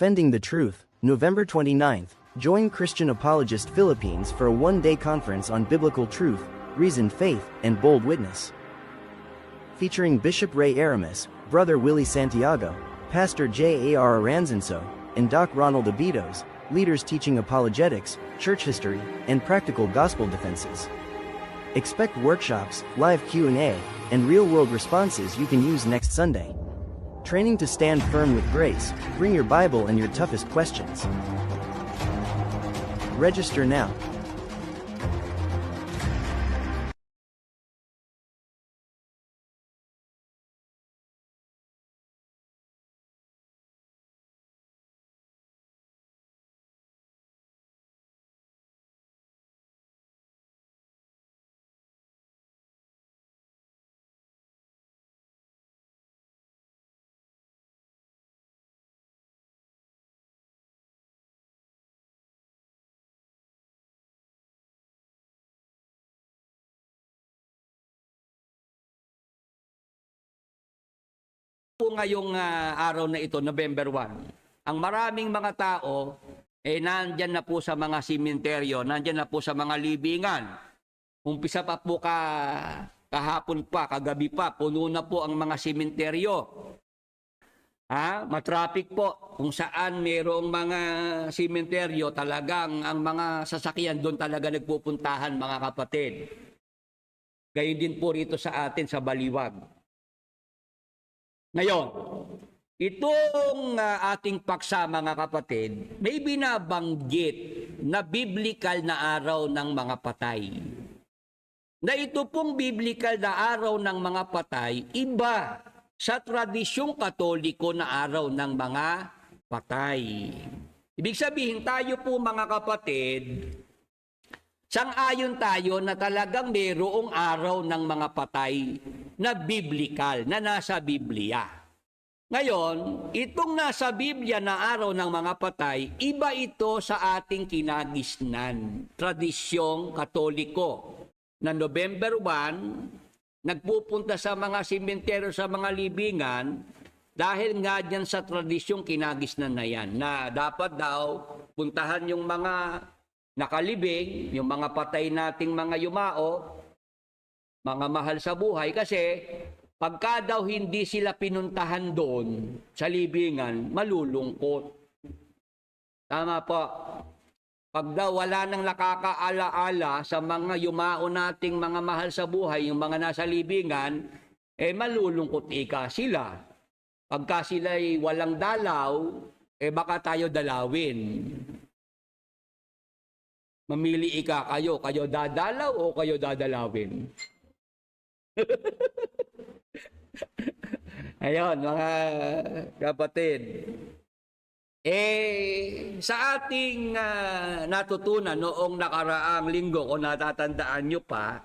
Defending the Truth, November 29th, join Christian Apologist Philippines for a one-day conference on biblical truth, reasoned faith, and bold witness. Featuring Bishop Ray Aramis, Brother Willie Santiago, Pastor J.A.R. Aranzanso, and Doc Ronald Abidos, leaders teaching apologetics, church history, and practical gospel defenses. Expect workshops, live Q&A, and real-world responses you can use next Sunday. Training to stand firm with grace. Bring your Bible and your toughest questions. Register now. Po ngayong araw na ito, November 1, ang maraming mga tao nandyan na po sa mga simenteryo, nandyan na po sa mga libingan. Umpisa pa po kahapon pa, kagabi pa, puno na po ang mga simenteryo. Matraffic po kung saan mayroong mga simenteryo, talagang ang mga sasakyan doon talaga nagpupuntahan, mga kapatid. Gayun din po rito sa atin sa Baliwag. Ngayon, itong ating paksa, mga kapatid, may binabanggit na biblical na araw ng mga patay. Na ito pong biblical na araw ng mga patay, iba sa tradisyong Katoliko na araw ng mga patay. Ibig sabihin, tayo po, mga kapatid, sang-ayon tayo na talagang mayroong araw ng mga patay na biblical, na nasa Biblia. Ngayon, itong nasa Biblia na araw ng mga patay, iba ito sa ating kinagisnan, tradisyong Katoliko, na November 1, nagpupunta sa mga simenteryo, sa mga libingan, dahil nga dyan sa tradisyong kinagisnan na yan, na dapat daw puntahan yung mga nakalibing, yung mga patay nating mga yumao, mga mahal sa buhay, kasi pagka daw hindi sila pinuntahan doon sa libingan, malulungkot. Tama po. Pag daw wala nang nakakaala-ala sa mga yumao nating mga mahal sa buhay, yung mga nasa libingan, malulungkot sila. Pagka sila'y walang dalaw, baka tayo dalawin. Mamili kayo dadalaw o kayo dadalawin? Ayun, mga kapatid. Sa ating natutunan noong nakaraang linggo, kung natatandaan nyo pa,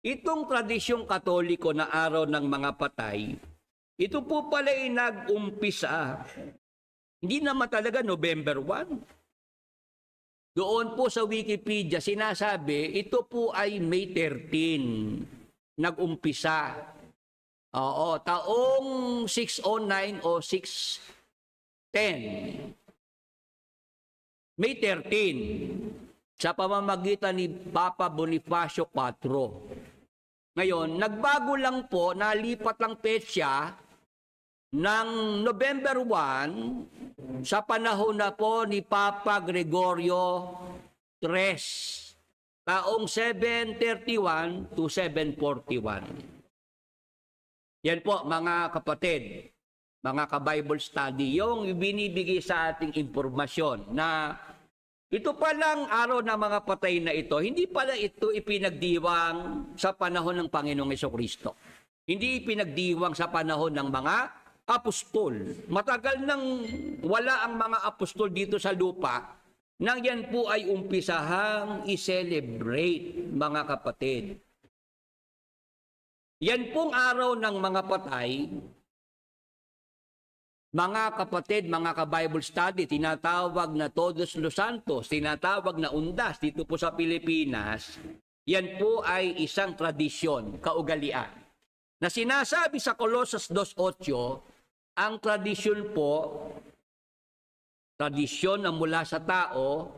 itong tradisyong Katoliko na araw ng mga patay, ito po pala ay nag-umpisa. Hindi naman talaga November 1. Doon po sa Wikipedia, sinasabi, ito po ay May 13. Nag-umpisa. Oo, taong 609 o 610. May 13. Sa pamamagitan ni Papa Bonifacio IV. Ngayon, nagbago lang po, nalipat lang petsa ng November 1 sa panahon na po ni Papa Gregorio III, taong 731 to 741. Yan po, mga kapatid, mga ka-Bible study, yung binibigay sa ating impormasyon na ito palang araw ng mga patay na ito, hindi pala ito ipinagdiwang sa panahon ng Panginoong Jesucristo. Hindi ipinagdiwang sa panahon ng mga apostol. Matagal nang wala ang mga apostol dito sa lupa, nang yan po ay umpisahang i-celebrate, mga kapatid. Yan pong araw ng mga patay, mga kapatid, mga ka-Bible study, tinatawag na Todos los Santos, tinatawag na undas dito po sa Pilipinas, yan po ay isang tradisyon, kaugalian. Na sinasabi sa Colossus 2:8, ang tradisyon po tradisyon na mula sa tao,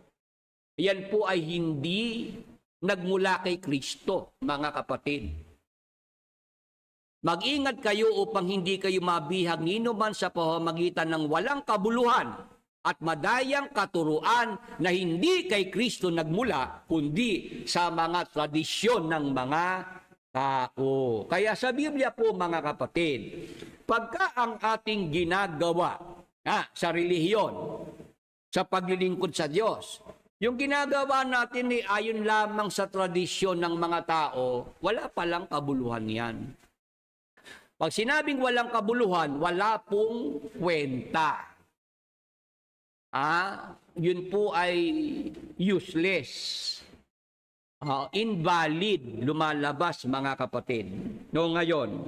yan po ay hindi nagmula kay Kristo, mga kapatid. Mag-ingat kayo upang hindi kayo mabihag ninuman sa pamamagitan ng walang kabuluhan at madayang katuruan na hindi kay Kristo nagmula, kundi sa mga tradisyon ng mga tao. Kaya sa Biblia po, mga kapatid, pagka ang ating ginagawa sa relihiyon, sa paglilingkod sa Diyos, yung ginagawa natin ay ayon lamang sa tradisyon ng mga tao, wala palang kabuluhan yan. Pag sinabing walang kabuluhan, wala pong kwenta. Yun po ay useless. Invalid, lumalabas, mga kapatid. No, ngayon,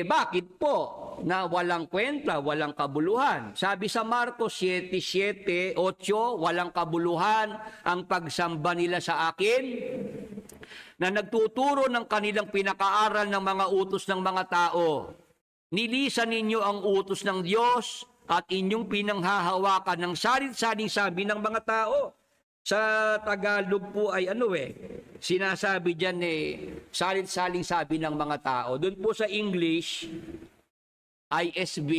bakit po na walang kwenta, walang kabuluhan? Sabi sa Marcos 7:7, 8, walang kabuluhan ang pagsamba nila sa akin, na nagtuturo ng kanilang pinakaaral ng mga utos ng mga tao. Nilisan ninyo ang utos ng Diyos at inyong pinanghahawakan ng salit-saling sabi ng mga tao. Sa Tagalog po ay sinasabi dyan salit-saling sabi ng mga tao. Doon po sa English, ISB,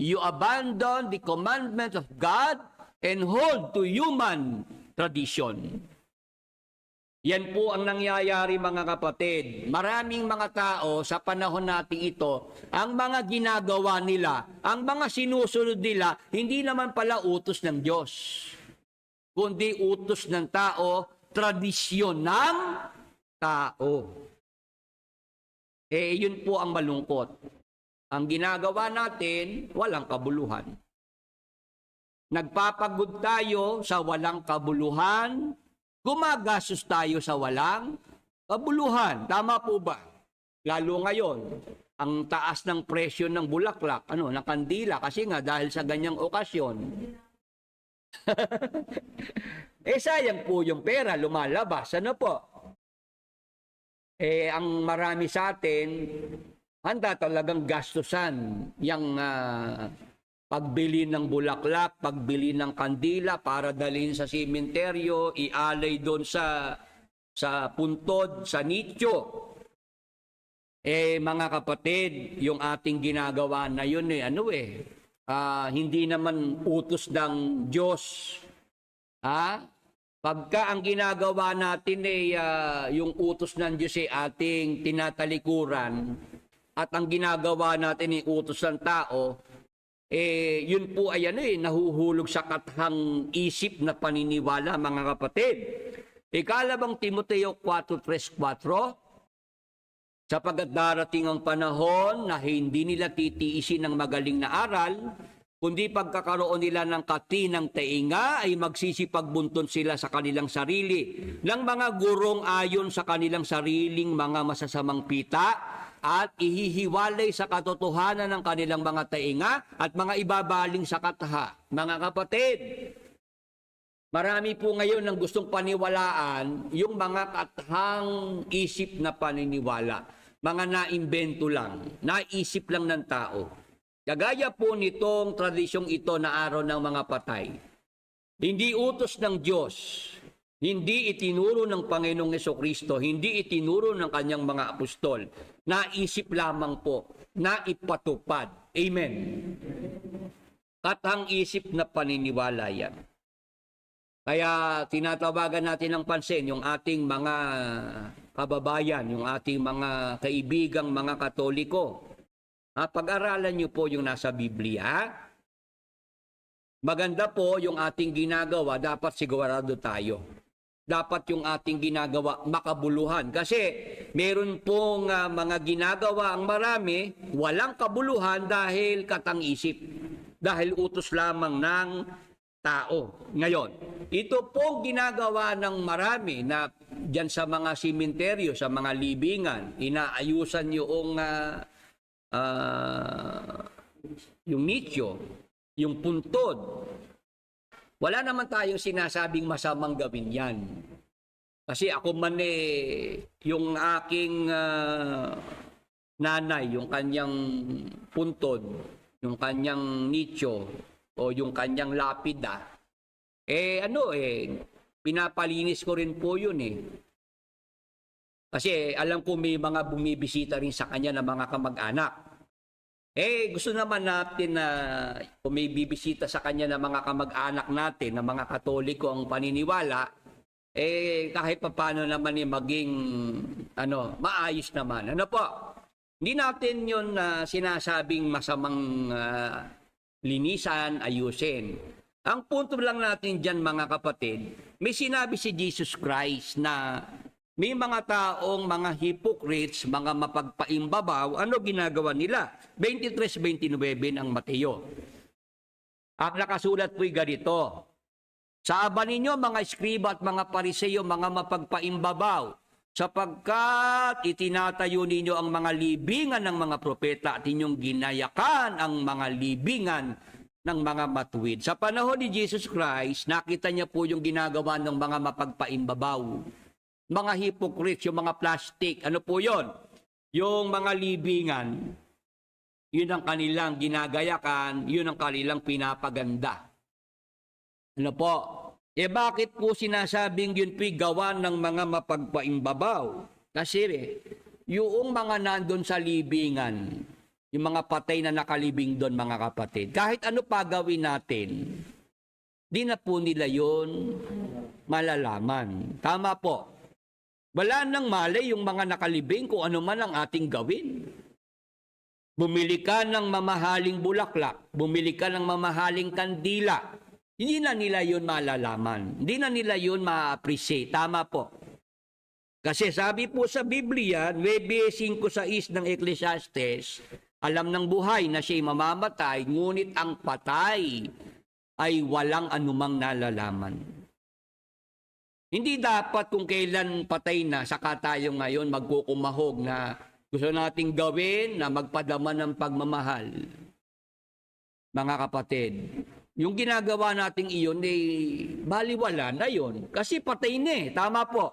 you abandon the commandment of God and hold to human tradition. Yan po ang nangyayari, mga kapatid. Maraming mga tao sa panahon natin ito, ang mga ginagawa nila, ang mga sinusunod nila, hindi naman pala utos ng Diyos, kundi utos ng tao, tradisyon ng tao. Yun po ang malungkot. Ang ginagawa natin, walang kabuluhan. Nagpapagod tayo sa walang kabuluhan, gumagastos tayo sa walang kabuluhan. Tama po ba? Lalo ngayon, ang taas ng presyo ng bulaklak, ng kandila, kasi nga dahil sa ganyang okasyon, sayang po yung pera, lumalabas. Ano po? Ang marami sa atin, handa talagang gastusan yung pagbili ng bulaklak, pagbili ng kandila para dalhin sa sementeryo, ialay doon sa puntod, sa nicho. Mga kapatid, yung ating ginagawa na yun hindi naman utos ng Diyos. Pagka ang ginagawa natin yung utos ng Diyos ating tinatalikuran at ang ginagawa natin utos ng tao, yun po ay nahuhulog sa katahang isip na paniniwala, mga kapatid. Ikalabang Timoteo 4:3-4, sapagkat darating ang panahon na hindi nila titiisin ng magaling na aral, kundi pagkakaroon nila ng katinang tainga ay magsisipagbunton sila sa kanilang sarili ng mga gurong ayon sa kanilang sariling mga masasamang pita at ihihiwalay sa katotohanan ng kanilang mga tainga at mga ibabaling sa kataha. Mga kapatid, marami po ngayon ang gustong paniwalaan yung mga katahang isip na paniniwala. Mga naimbento lang, naisip lang ng tao. Kagaya po nitong tradisyong ito na araw ng mga patay. Hindi utos ng Diyos, hindi itinuro ng Panginoong Hesukristo, hindi itinuro ng kanyang mga apostol. Naisip lamang po, naipatupad. Amen. Katang isip na paniniwala yan. Kaya tinatawagan natin ng pansin yung ating mga kababayan, yung ating mga kaibigang mga Katoliko. Pag-aralan niyo po yung nasa Biblia. Maganda po yung ating ginagawa, dapat sigurado tayo. Dapat yung ating ginagawa makabuluhan. Kasi meron pong mga ginagawa ang marami, walang kabuluhan dahil katang-isip. Dahil utos lamang ng tao. Ngayon, ito pong ginagawa ng marami na dyan sa mga simenteryo, sa mga libingan, inaayusan yung nicho, yung puntod. Wala naman tayong sinasabing masamang gawin yan. Kasi ako man yung aking nanay, yung kanyang puntod, yung kanyang nicho, o yung kanyang lapida, pinapalinis ko rin po yun eh. Kasi alam ko may mga bumibisita rin sa kanya na mga kamag-anak. Gusto naman natin na kung may bibisita sa kanya na mga kamag-anak natin, na mga Katoliko ang paniniwala, kahit paano naman maging maayos naman. Ano po? Hindi natin yun sinasabing masamang linisan, ayusin. Ang punto lang natin dyan mga kapatid, may sinabi si Jesus Christ na may mga taong mga hypocrites, mga mapagpaimbabaw, ano ginagawa nila? 23-29 ang Mateo. Ang nakasulat po'y ganito, Saaban ninyo mga eskriba at mga pariseyo, mga mapagpaimbabaw, sapagkat itinatayo ninyo ang mga libingan ng mga propeta at inyong ginayakan ang mga libingan ng mga matuwid. Sa panahon ni Jesus Christ, nakita niya po yung ginagawa ng mga mapagpaimbabaw. Mga hypocrites, yung mga plastic, ano po yon? Yung mga libingan, yun ang kanilang ginagayakan, yun ang kanilang pinapaganda. Ano po? Bakit po sinasabing yun po'y gawa ng mga mapagpaimbabaw? Kasi yung mga nandun sa libingan, yung mga patay na nakalibing doon mga kapatid, kahit ano pa gawin natin, di na po nila yun malalaman. Tama po. Wala nang malay yung mga nakalibing kung ano man ang ating gawin. Bumili ka ng mamahaling bulaklak, bumili ka ng mamahaling kandila, hindi na nila yun malalaman. Hindi na nila yun ma-appreciate. Tama po. Kasi sabi po sa Biblia, 9:5-6 ng Ecclesiastes, alam ng buhay na siya'y mamamatay, ngunit ang patay ay walang anumang nalalaman. Hindi dapat kung kailan patay na, saka tayo ngayon magkukumahog na gusto nating gawin na magpadama ng pagmamahal. Mga kapatid, yung ginagawa nating iyon, baliwala na yun. Kasi patay na eh. Tama po.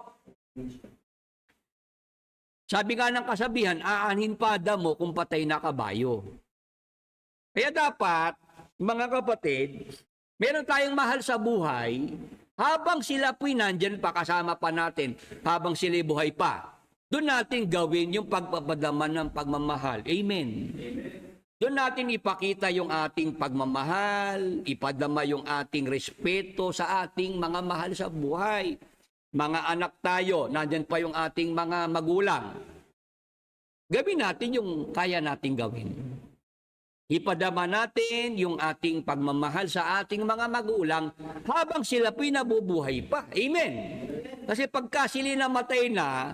Sabi nga ng kasabihan, aanhin pa mo kung patay na kabayo. Kaya dapat, mga kapatid, meron tayong mahal sa buhay, habang sila po'y nandyan pa, kasama pa natin, habang sila'y buhay pa, doon natin gawin yung pagpapadama ng pagmamahal. Amen. Doon natin ipakita yung ating pagmamahal, ipadama yung ating respeto sa ating mga mahal sa buhay. Mga anak tayo, nandyan pa yung ating mga magulang. Gawin natin yung kaya nating gawin. Ipadama natin yung ating pagmamahal sa ating mga magulang habang sila po'y nabubuhay pa. Amen. Kasi pagka sila namatay na,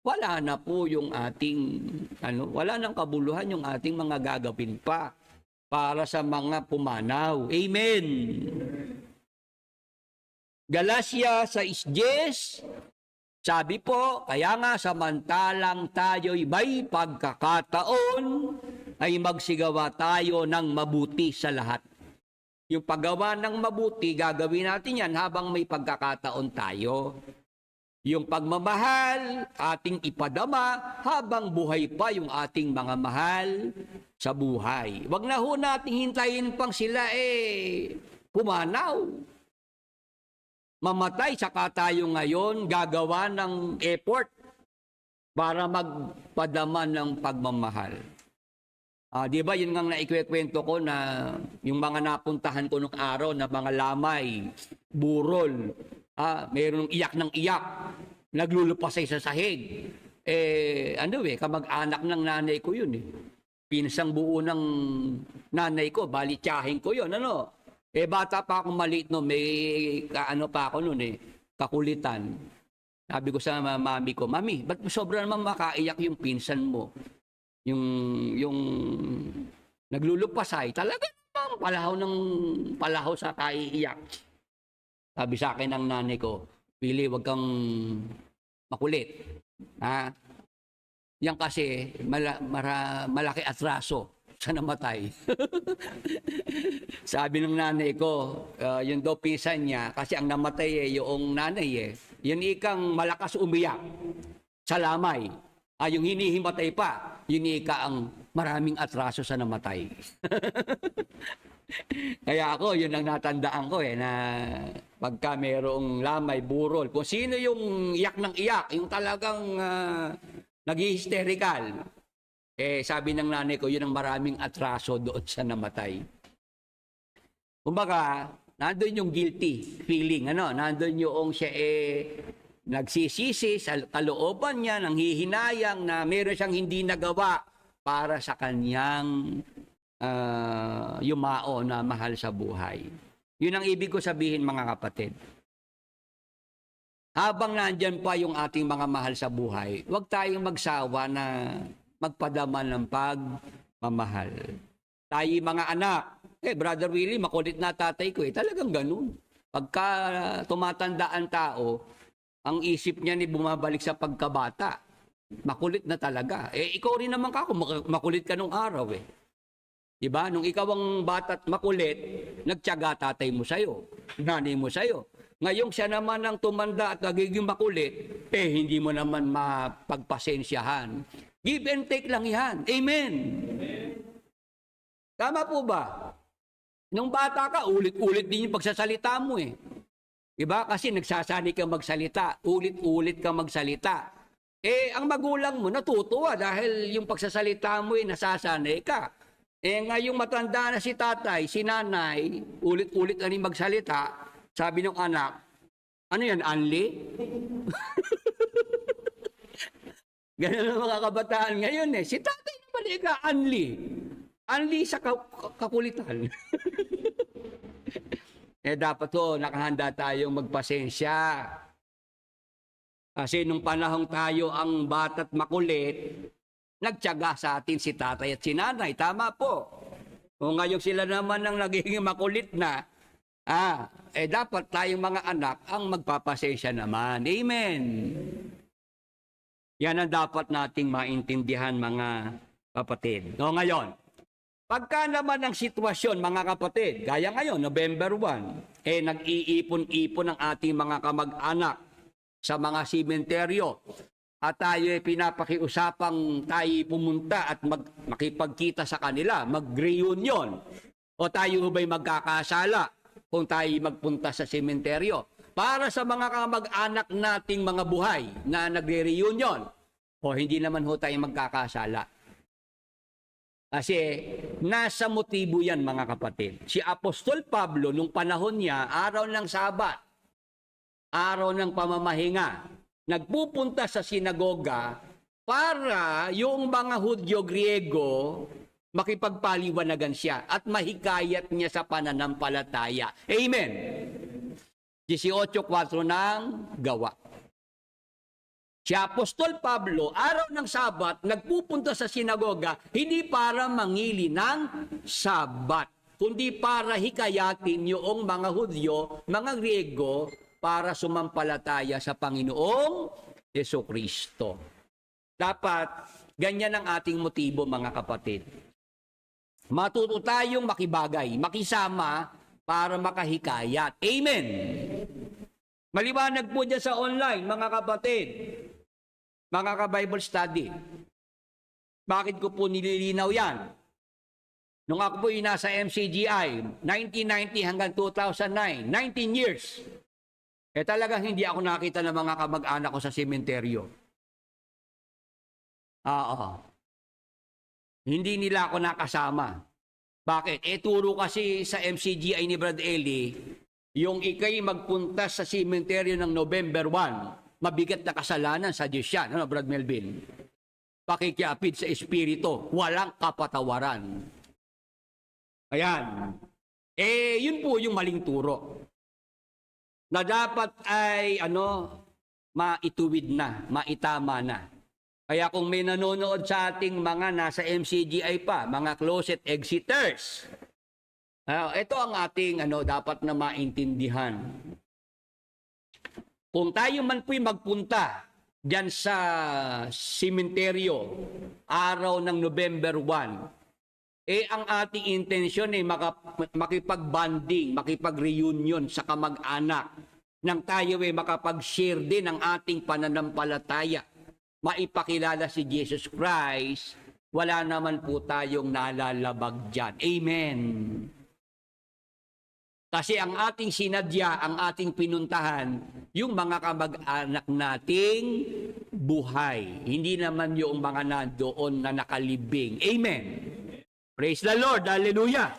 wala na po yung ating, wala nang kabuluhan yung ating mga gagawin pa para sa mga pumanaw. Amen. Galatia 6:10, sabi po, kaya nga samantalang tayo'y may pagkakataon, ay magsigawa tayo ng mabuti sa lahat. Yung paggawa ng mabuti, gagawin natin yan habang may pagkakataon tayo. Yung pagmamahal, ating ipadama habang buhay pa yung ating mga mahal sa buhay. Wag na ho nating hintayin pang sila pumanaw. Mamatay, saka tayo ngayon gagawa ng effort para magpadama ng pagmamahal. Di ba yun nga naikwento ko na yung mga napuntahan ko nung araw na mga lamay, burol, mayroong iyak ng iyak, naglulupasay sa sahig. Kamag-anak ng nanay ko yun . Pinsang buo ng nanay ko, bali tiyahin ko yun, bata pa akong maliit may pa ako noon kakulitan. Sabi ko sa mami ko, Mami, ba't sobra naman makaiyak yung pinsan mo? Yung naglulupasay, talaga palahaw sa kaiiyak. Sabi sa akin ng nanay ko, Pili, wag kang makulit. Yan kasi malaki atraso sa namatay. Sabi ng nanay ko, yung daw pinsan niya, kasi ang namatay yung nanay yun ikang malakas umiyak sa lamay. Yung hinihimatay pa, yun ika ang maraming atraso sa namatay. Kaya ako, yun ang natandaan ko na pagka merong lamay, burol, kung sino yung iyak ng iyak, yung talagang nag-hysterical, sabi ng nanay ko, yun ang maraming atraso doon sa namatay. Kumbaga, nandun yung guilty feeling, nandun yung siya nagsisisi sa kalooban niya, nanghihinayang na meron siyang hindi nagawa para sa kanyang yumao na mahal sa buhay. Yun ang ibig ko sabihin, mga kapatid. Habang nandyan pa yung ating mga mahal sa buhay, huwag tayong magsawa na magpadaman ng pagmamahal. Tayo mga anak, Brother Willie, makulit na tatay ko, talagang ganun. Pagka tumatanda ang tao, ang isip niya ni bumabalik sa pagkabata. Makulit na talaga. Ikaw rin naman kako, makulit ka nung araw Diba? Nung ikaw ang bata't makulit, nagtiyaga tatay mo sa'yo, nanay mo sa'yo. Ngayong siya naman ang tumanda at nagiging makulit, hindi mo naman mapagpasensyahan. Give and take lang yan. Amen. Tama po ba? Nung bata ka, ulit-ulit din yung pagsasalita mo Diba? Kasi nagsasani ka magsalita, ulit-ulit ka magsalita. Ang magulang mo natutuwa dahil yung pagsasalita mo nasasanay ka. Ngayong matanda na si tatay, si nanay, ulit-ulit na rin magsalita, sabi ng anak, ano yan, Anli? Ganun ang mga kabataan ngayon Si tatay naman Anli. Anli sa kakulitan. Dapat nakahanda tayong magpasensya. Kasi nung panahong tayo ang bata't makulit, nagtiyaga sa atin si tatay at si nanay. Tama po. Kung ngayon sila naman ang nagiging makulit na, dapat tayong mga anak ang magpapasensya naman. Amen. Yan ang dapat nating maintindihan, mga kapatid. Ngayon, pagka naman ang sitwasyon, mga kapatid, gaya ngayon, November 1, nag-iipon-ipon ang ating mga kamag-anak sa mga simenteryo. At tayo pinapakiusapang tayo pumunta at makipagkita sa kanila, mag-reunion. O tayo ba'y magkakasala kung tayo magpunta sa sementeryo. Para sa mga kamag-anak nating mga buhay na nagre-reunion, o hindi naman tayo magkakasala. Kasi nasa motibo yan, mga kapatid. Si Apostol Pablo, nung panahon niya, araw ng Sabat, araw ng pamamahinga, nagpupunta sa sinagoga para yung mga Hudyo Griego makipagpaliwanagan siya at mahikayat niya sa pananampalataya. Amen. 18:4 ng Gawa. Si Apostol Pablo, araw ng Sabat, nagpupunta sa sinagoga hindi para mangili ng Sabat, kundi para hikayatin yung mga Hudyo, mga Griego, para sumampalataya sa Panginoong Jesucristo. Dapat, ganyan ang ating motibo, mga kapatid. Matuto tayong makibagay, makisama, para makahikayat. Amen! Maliwanag po dyan sa online, mga kapatid, mga ka-Bible study. Bakit ko po nililinaw yan? Nung ako po nasa MCGI, 1990 hanggang 2009, 19 years, talagang hindi ako nakita ng mga kamag-anak ko sa sementeryo. Hindi nila ako nakasama. Bakit? Turo kasi sa MCGI ni Brad Eli, yung ikay magpunta sa sementeryo ng November 1, mabigat na kasalanan sa Diyos yan. Brad Melvin? Pakikiapid sa Espiritu, walang kapatawaran. Ayan. Yun po yung maling turo. Na dapat ay maituwid na, maitama na. Kaya kung may nanonood sa ating mga nasa MCGI pa, mga closet exiters, ito ang ating dapat na maintindihan. Kung tayo man po'y magpunta diyan sa sementeryo araw ng November 1, ang ating intensyon ay makipag-bonding, makipag-reunion sa kamag-anak nang tayo ay makapag-share din ng ating pananampalataya, maipakilala si Jesus Christ, wala naman po tayong nalalabag dyan. Amen. Kasi ang ating sinadya, ang ating pinuntahan, yung mga kamag-anak nating buhay. Hindi naman yung mga nandoon na nakalibing. Amen. Praise the Lord. Hallelujah.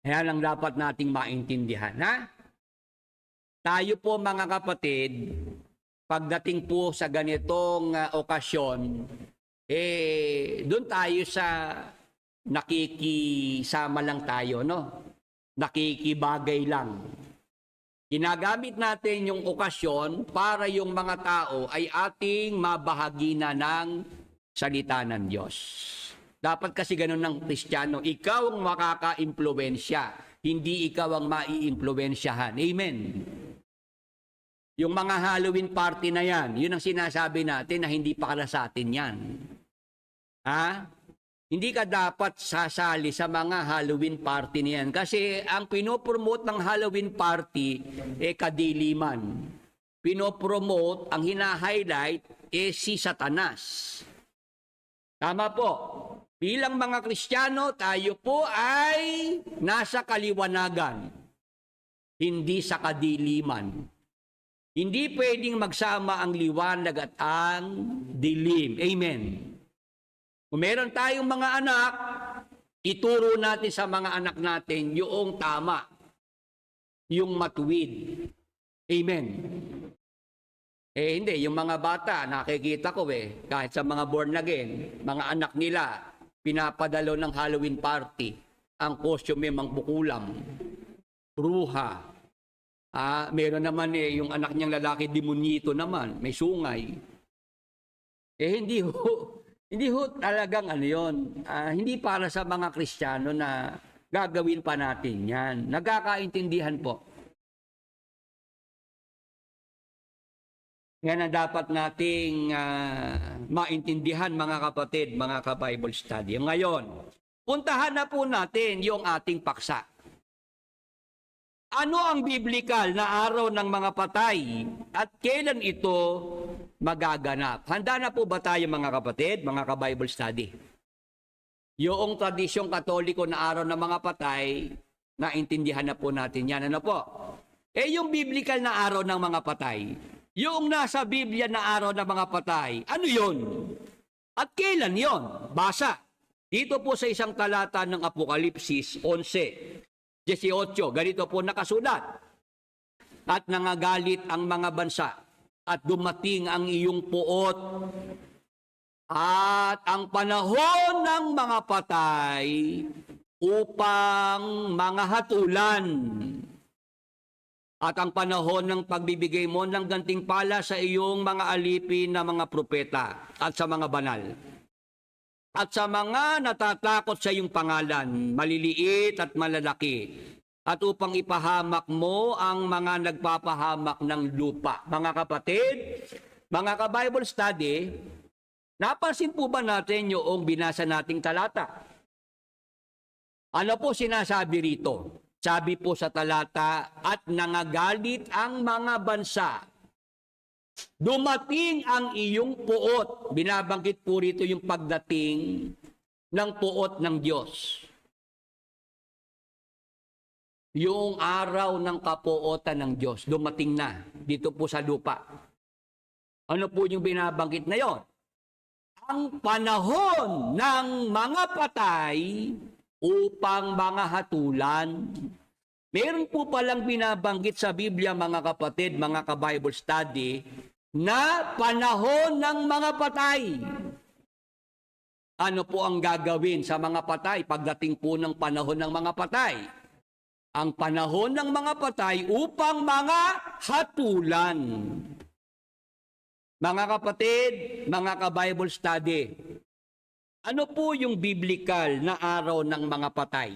Yan ang dapat nating maintindihan. Ha? Tayo po mga kapatid, pagdating po sa ganitong okasyon, doon tayo sa nakikisama lang tayo, no? Nakikibagay lang. Ginagamit natin yung okasyon para yung mga tao ay ating mabahagi na ng salita ng Diyos. Dapat kasi ganun ng Kristiyano, ikaw ang makaka-impluwensya, hindi ikaw ang mai-impluwensyahan. Amen. Yung mga Halloween party na yan, yun ang sinasabi natin na hindi para sa atin yan. Ha? Hindi ka dapat sasali sa mga Halloween party niyan kasi ang pinopromote ng Halloween party kadiliman. Pinopromote, ang hina-highlight si Satanas. Tama po. Bilang mga Kristiyano, tayo po ay nasa kaliwanagan, hindi sa kadiliman. Hindi pwedeng magsama ang liwanag at ang dilim. Amen. Kung meron tayong mga anak, ituro natin sa mga anak natin yung tama, yung matuwid. Amen. Hindi, yung mga bata, nakikita ko kahit sa mga born again, mga anak nila, pinapadalo ng Halloween party, ang costume mangbukulam, bruha. Meron naman yung anak niyang lalaki, demonyito naman, may sungay. Hindi ho talagang yun. Hindi para sa mga Kristiyano na gagawin pa natin yan. Nagkakaintindihan po. Yan ang dapat nating maintindihan mga kapatid, mga ka-Bible study. Ngayon, puntahan na po natin yung ating paksa. Ano ang biblikal na araw ng mga patay at kailan ito magaganap? Handa na po ba tayo mga kapatid, mga ka-Bible study? Yung tradisyong Katoliko na araw ng mga patay, naintindihan na po natin yan. Ano po? Yung biblikal na araw ng mga patay, yung nasa Biblia na araw ng mga patay, ano yun? At kailan yon? Basa. Dito po sa isang talata ng Apokalipsis 11. 18, ganito po nakasulat. At nangagalit ang mga bansa at dumating ang iyong puot at ang panahon ng mga patay upang mga hatulan at ang panahon ng pagbibigay mo ng gantimpala sa iyong mga alipin na mga propeta at sa mga banal. At sa mga natatakot sa iyong pangalan, maliliit at malalaki, at upang ipahamak mo ang mga nagpapahamak ng lupa. Mga kapatid, mga ka-Bible study, napansin po ba natin yung binasa nating talata? Ano po sinasabi rito? Sabi po sa talata, at nangagalit ang mga bansa. Dumating ang iyong puot. Binabanggit po rito yung pagdating ng puot ng Diyos. Yung araw ng kapuotan ng Diyos, dumating na dito po sa lupa. Ano po yung binabanggit na yon? Ang panahon ng mga patay upang mga hatulan. Meron po palang binabanggit sa Biblia, mga kapatid, mga ka-Bible study, na panahon ng mga patay. Ano po ang gagawin sa mga patay pagdating po ng panahon ng mga patay? Ang panahon ng mga patay upang mga hatulan. Mga kapatid, mga ka-Bible study, ano po yung biblical na araw ng mga patay?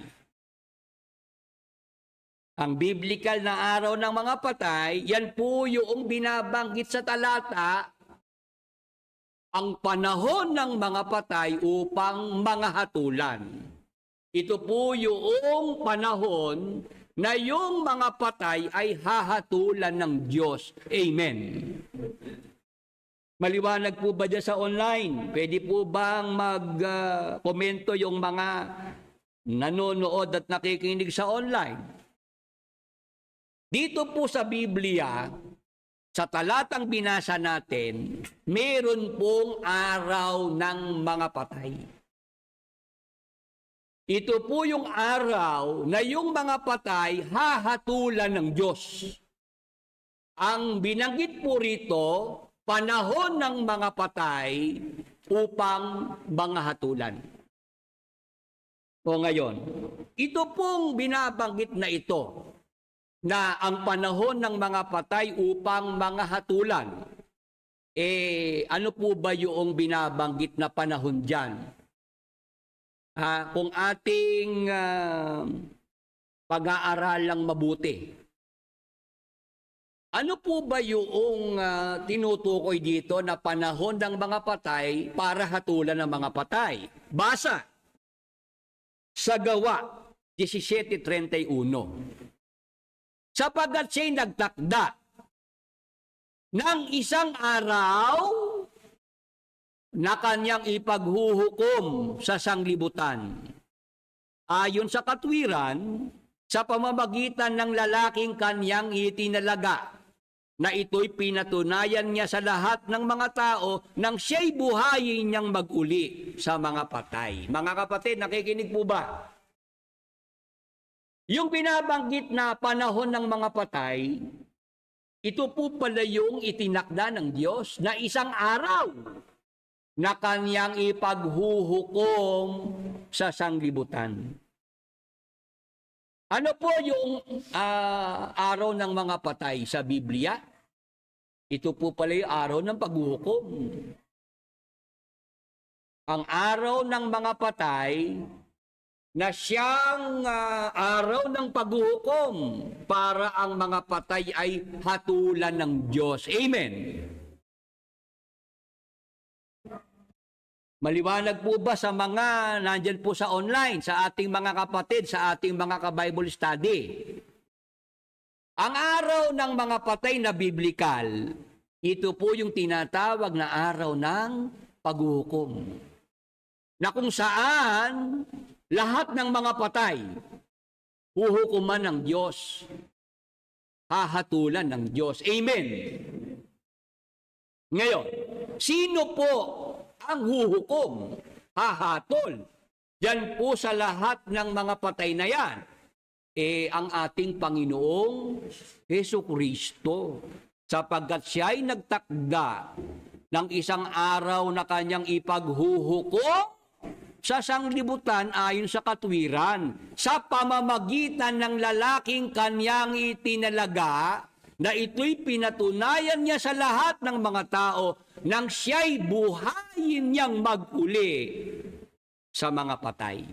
Ang biblical na araw ng mga patay, yan po yung binabanggit sa talata, ang panahon ng mga patay upang mga hatulan. Ito po yung panahon na yung mga patay ay hahatulan ng Diyos. Amen. Maliwanag po ba dyan sa online? Pwede po bang mag-komento yung mga nanonood at nakikinig sa online. Dito po sa Biblia, sa talatang binasa natin, meron pong araw ng mga patay. Ito po yung araw na yung mga patay hahatulan ng Diyos. Ang binanggit po rito, panahon ng mga patay upang mga hatulan. O ngayon, ito pong binabanggit na ito, na ang panahon ng mga patay upang mga hatulan. Ano po ba yung binabanggit na panahon dyan? Kung ating pag-aaralang mabuti, ano po ba yung tinutukoy dito na panahon ng mga patay para hatulan ng mga patay? Basa sa Gawa 17:31. Sapagkat siya'y nagtakda ng isang araw na kanyang ipaghuhukom sa sanglibutan. Ayon sa katwiran, sa pamamagitan ng lalaking kanyang itinalaga, na ito'y pinatunayan niya sa lahat ng mga tao nang siya'y buhayin niyang mag-uli sa mga patay. Mga kapatid, nakikinig po ba? Yung binabanggit na panahon ng mga patay, ito po pala yung itinakda ng Diyos na isang araw na kanyang ipaghuhukom sa sanglibutan. Ano po yung araw ng mga patay sa Biblia? Ito po pala yung araw ng paghuhukom. Ang araw ng mga patay na siyang araw ng paghuhukom para ang mga patay ay hatulan ng Diyos. Amen. Maliwanag po ba sa mga nandyan po sa online, sa ating mga kapatid, sa ating mga ka-Bible study? Ang araw ng mga patay na biblikal, ito po yung tinatawag na araw ng paghuhukom. Na kung saan lahat ng mga patay, huhukuman ng Diyos, hahatulan ng Diyos. Amen. Ngayon, sino po ang huhukom, hahatol? Yan po sa lahat ng mga patay na yan. Ang ating Panginoong Jesucristo, sapagkat siya'y nagtakda ng isang araw na kanyang ipaghuhukom sa sanglibutan ayon sa katwiran, sa pamamagitan ng lalaking kanyang itinalaga, na ito'y pinatunayan niya sa lahat ng mga tao nang siya'y buhayin niyang mag-uli sa mga patay.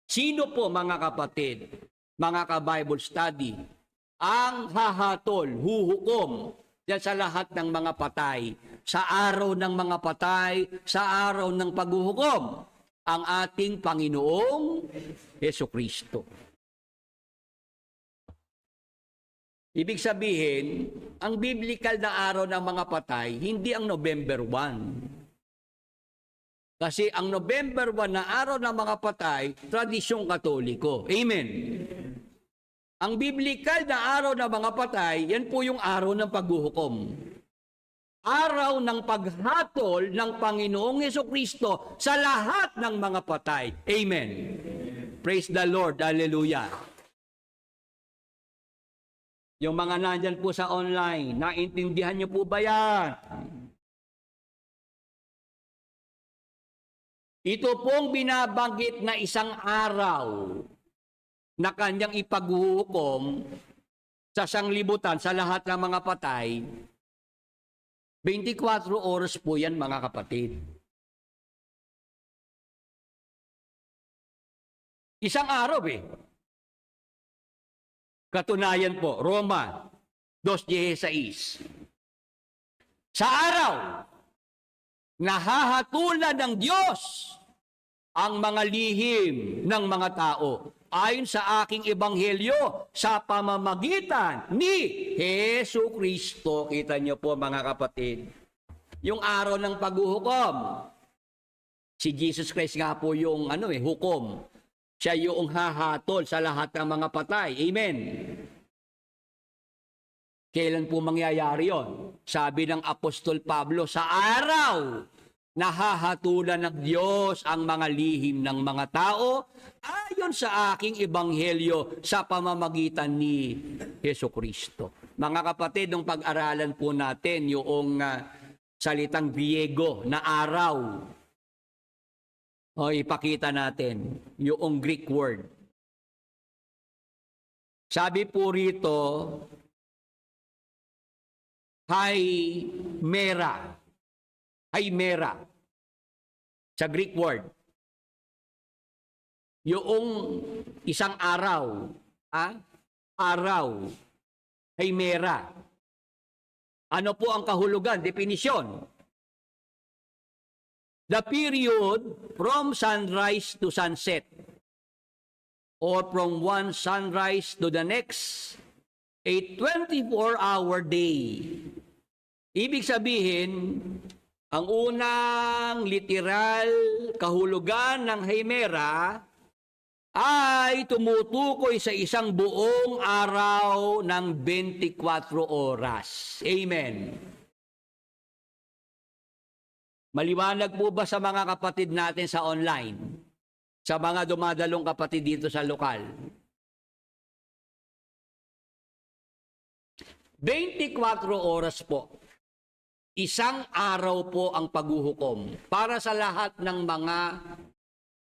Sino po, mga kapatid, mga ka-Bible study, ang hahatol, huhukom yan sa lahat ng mga patay, sa araw ng mga patay, sa araw ng paghuhukom? Ang ating Panginoong Jesucristo. Ibig sabihin, ang biblical na araw ng mga patay, hindi ang November 1. Kasi ang November 1 na araw ng mga patay, tradisyong Katoliko. Amen. Ang biblical na araw ng mga patay, yan po yung araw ng paghuhukom. Araw ng paghatol ng Panginoong Jesucristo sa lahat ng mga patay. Amen. Praise the Lord. Hallelujah. Yung mga nandyan po sa online, naintindihan niyo po ba yan? Ito pong binabanggit na isang araw na kanyang ipaghuhukom sa sanglibutan sa lahat ng mga patay. 24 oras po yan, mga kapatid. Isang araw Katunayan po, Roma 2:16. Sa araw, nahahatulan ng Diyos ang mga lihim ng mga tao ayon sa aking ebanghelyo sa pamamagitan ni Jesucristo. Kita niyo po, mga kapatid, yung araw ng paghuhukom. Si Jesus Christ nga po yung hukom Siya yung hahatol sa lahat ng mga patay. Amen. Kailan po mangyayari yon? Sabi ng Apostol Pablo, sa araw na hahatulan ng Diyos ang mga lihim ng mga tao ayon sa aking ebanghelyo sa pamamagitan ni Jesucristo. Mga kapatid, nung pag-aralan po natin yung salitang Griego na araw, o ipakita natin yung Greek word. Sabi po rito, Haimera. Haimera. Sa Greek word. Yung isang araw. Araw. Haimera. Ano po ang kahulugan? Definisyon. The period from sunrise to sunset. Or from one sunrise to the next. A 24-hour day. Ibig sabihin, ang unang literal kahulugan ng Haimera ay tumutukoy sa isang buong araw ng 24 oras. Amen. Maliwanag po ba sa mga kapatid natin sa online? Sa mga dumadalong kapatid dito sa lokal? 24 oras po. Isang araw po ang paghuhukom para sa lahat ng mga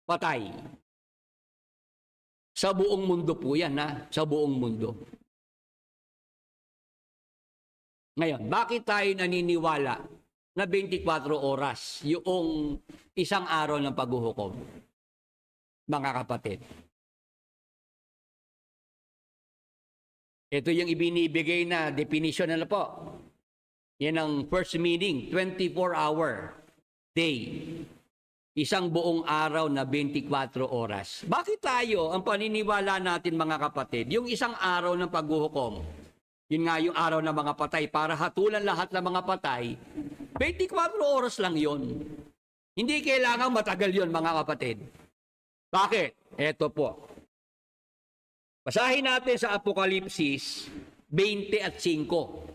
patay. Sa buong mundo po yan, sa buong mundo. Ngayon, bakit tayo naniniwala na 24 oras yung isang araw ng paghuhukom? Mga kapatid. Ito yung ibinibigay na definition na po. Yan ang first meaning, 24-hour day. Isang buong araw na 24 oras. Bakit tayo, ang paniniwala natin mga kapatid, yung isang araw ng paghuhukom, yun nga yung araw ng mga patay, para hatulan lahat ng mga patay, 24 oras lang yun. Hindi kailangan matagal yun mga kapatid. Bakit? Ito po. Basahin natin sa Apokalipsis 20:5.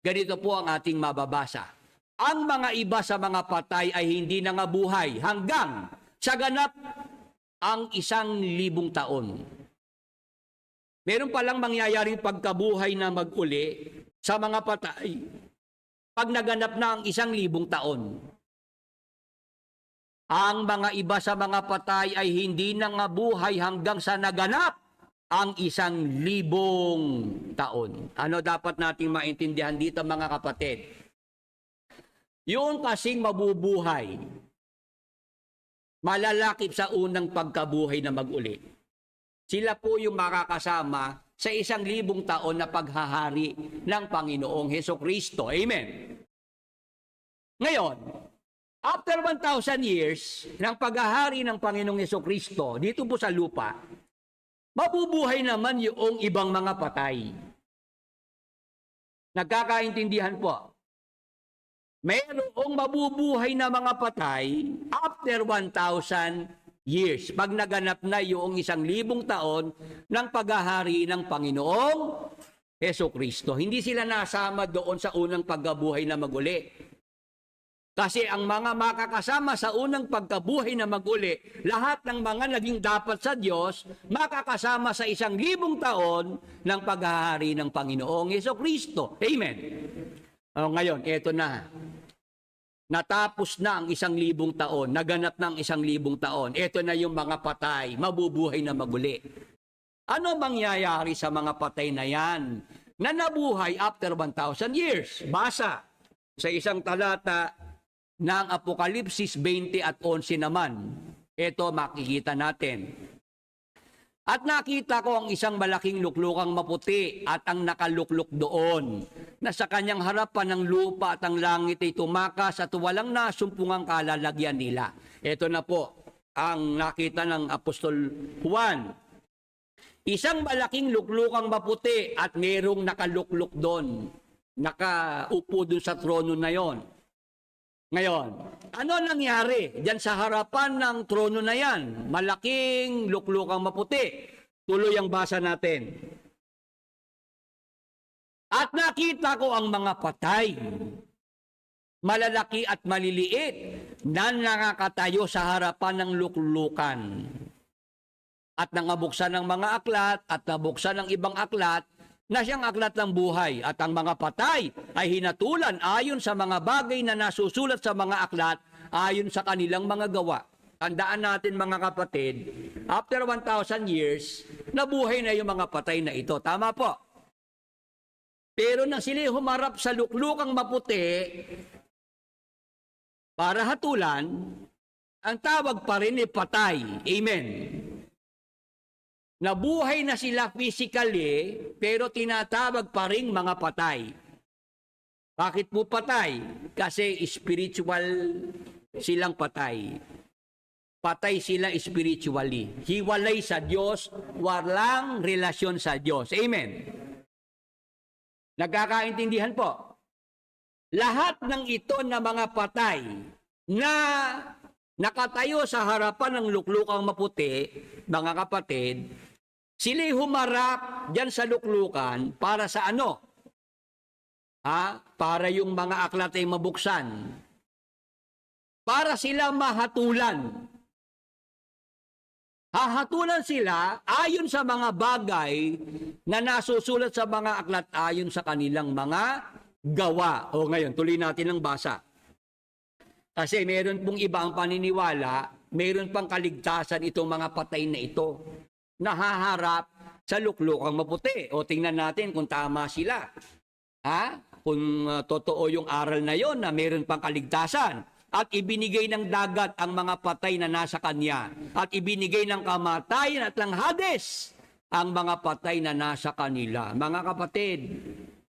Ganito po ang ating mababasa. Ang mga iba sa mga patay ay hindi nangabuhay hanggang sa ganap ang 1,000 taon. Meron palang mangyayaring pagkabuhay na mag-uli sa mga patay pag naganap na ang 1,000 taon. Ang mga iba sa mga patay ay hindi nangabuhay hanggang sa naganap ang 1,000 taon. Ano dapat nating maintindihan dito mga kapatid? Yung kasing mabubuhay, malalakip sa unang pagkabuhay na mag-uli. Sila po yung makakasama sa 1,000 taon na paghahari ng Panginoong Hesukristo. Amen. Ngayon, after 1,000 years ng paghahari ng Panginoong Hesukristo dito po sa lupa, mabubuhay naman yung ibang mga patay. Nagkakaintindihan po. Mayroong mabubuhay na mga patay after 1,000 years. Pag naganap na yung 1,000 taon ng paghahari ng Panginoong Hesukristo. Hindi sila nasama doon sa unang pagkabuhay na maguli. Kasi ang mga makakasama sa unang pagkabuhay na maguli, lahat ng mga naging dapat sa Diyos, makakasama sa 1,000 taon ng paghahari ng Panginoong Hesukristo. Amen. Ngayon, eto na. Natapos na ang 1,000 taon, naganap na ang 1,000 taon. Eto na yung mga patay, mabubuhay na maguli. Ano mangyayari sa mga patay na yan na nabuhay after 1,000 years? Basa sa isang talata ng Apokalipsis 20:11 naman. Ito makikita natin. At nakita ko ang isang malaking luklukang maputi at ang nakalukluk doon, na sa kanyang harapan ng lupa at ang langit ay tumakas at walang nasumpungang kalalagyan nila. Ito na po ang nakita ng Apostol Juan. Isang malaking luklukang maputi at mayroong nakalukluk doon. Nakaupo doon sa trono na yon. Ngayon, ano nangyari diyan sa harapan ng trono na yan? Malaking luklukang maputi. Tuloy ang basa natin. At nakita ko ang mga patay, malalaki at maliliit, na nakakatayo sa harapan ng luklukan. At nangabuksan ng mga aklat at nabuksan ng ibang aklat na siyang aklat ng buhay. At ang mga patay ay hinatulan ayon sa mga bagay na nasusulat sa mga aklat ayon sa kanilang mga gawa. Tandaan natin mga kapatid, after 1,000 years, nabuhay na yung mga patay na ito. Tama po. Pero nang sila humarap sa luklukang maputi para hatulan, ang tawag pa rin ay patay. Amen. Nabuhay na sila physically, pero tinatawag pa rin mga patay. Bakit po patay? Kasi spiritual silang patay. Patay sila spiritually. Hiwalay sa Diyos, walang relasyon sa Diyos. Amen. Nagkakaintindihan po. Lahat ng ito na mga patay na nakatayo sa harapan ng luklukang maputi, mga kapatid, sila'y humarap dyan sa luklukan para sa ano? Para yung mga aklat ay mabuksan. Para sila mahatulan. Hahatulan sila ayon sa mga bagay na nasusulat sa mga aklat ayon sa kanilang mga gawa. O ngayon, tuloy natin ang basa. Kasi meron pong iba ang paniniwala, meron pang kaligtasan itong mga patay na ito. Nahaharap sa luklukang maputi. O tingnan natin kung tama sila. Kung totoo yung aral na yon na meron pang kaligtasan. At ibinigay ng dagat ang mga patay na nasa kanya. At ibinigay ng kamatayan at ng Hades ang mga patay na nasa kanila. Mga kapatid,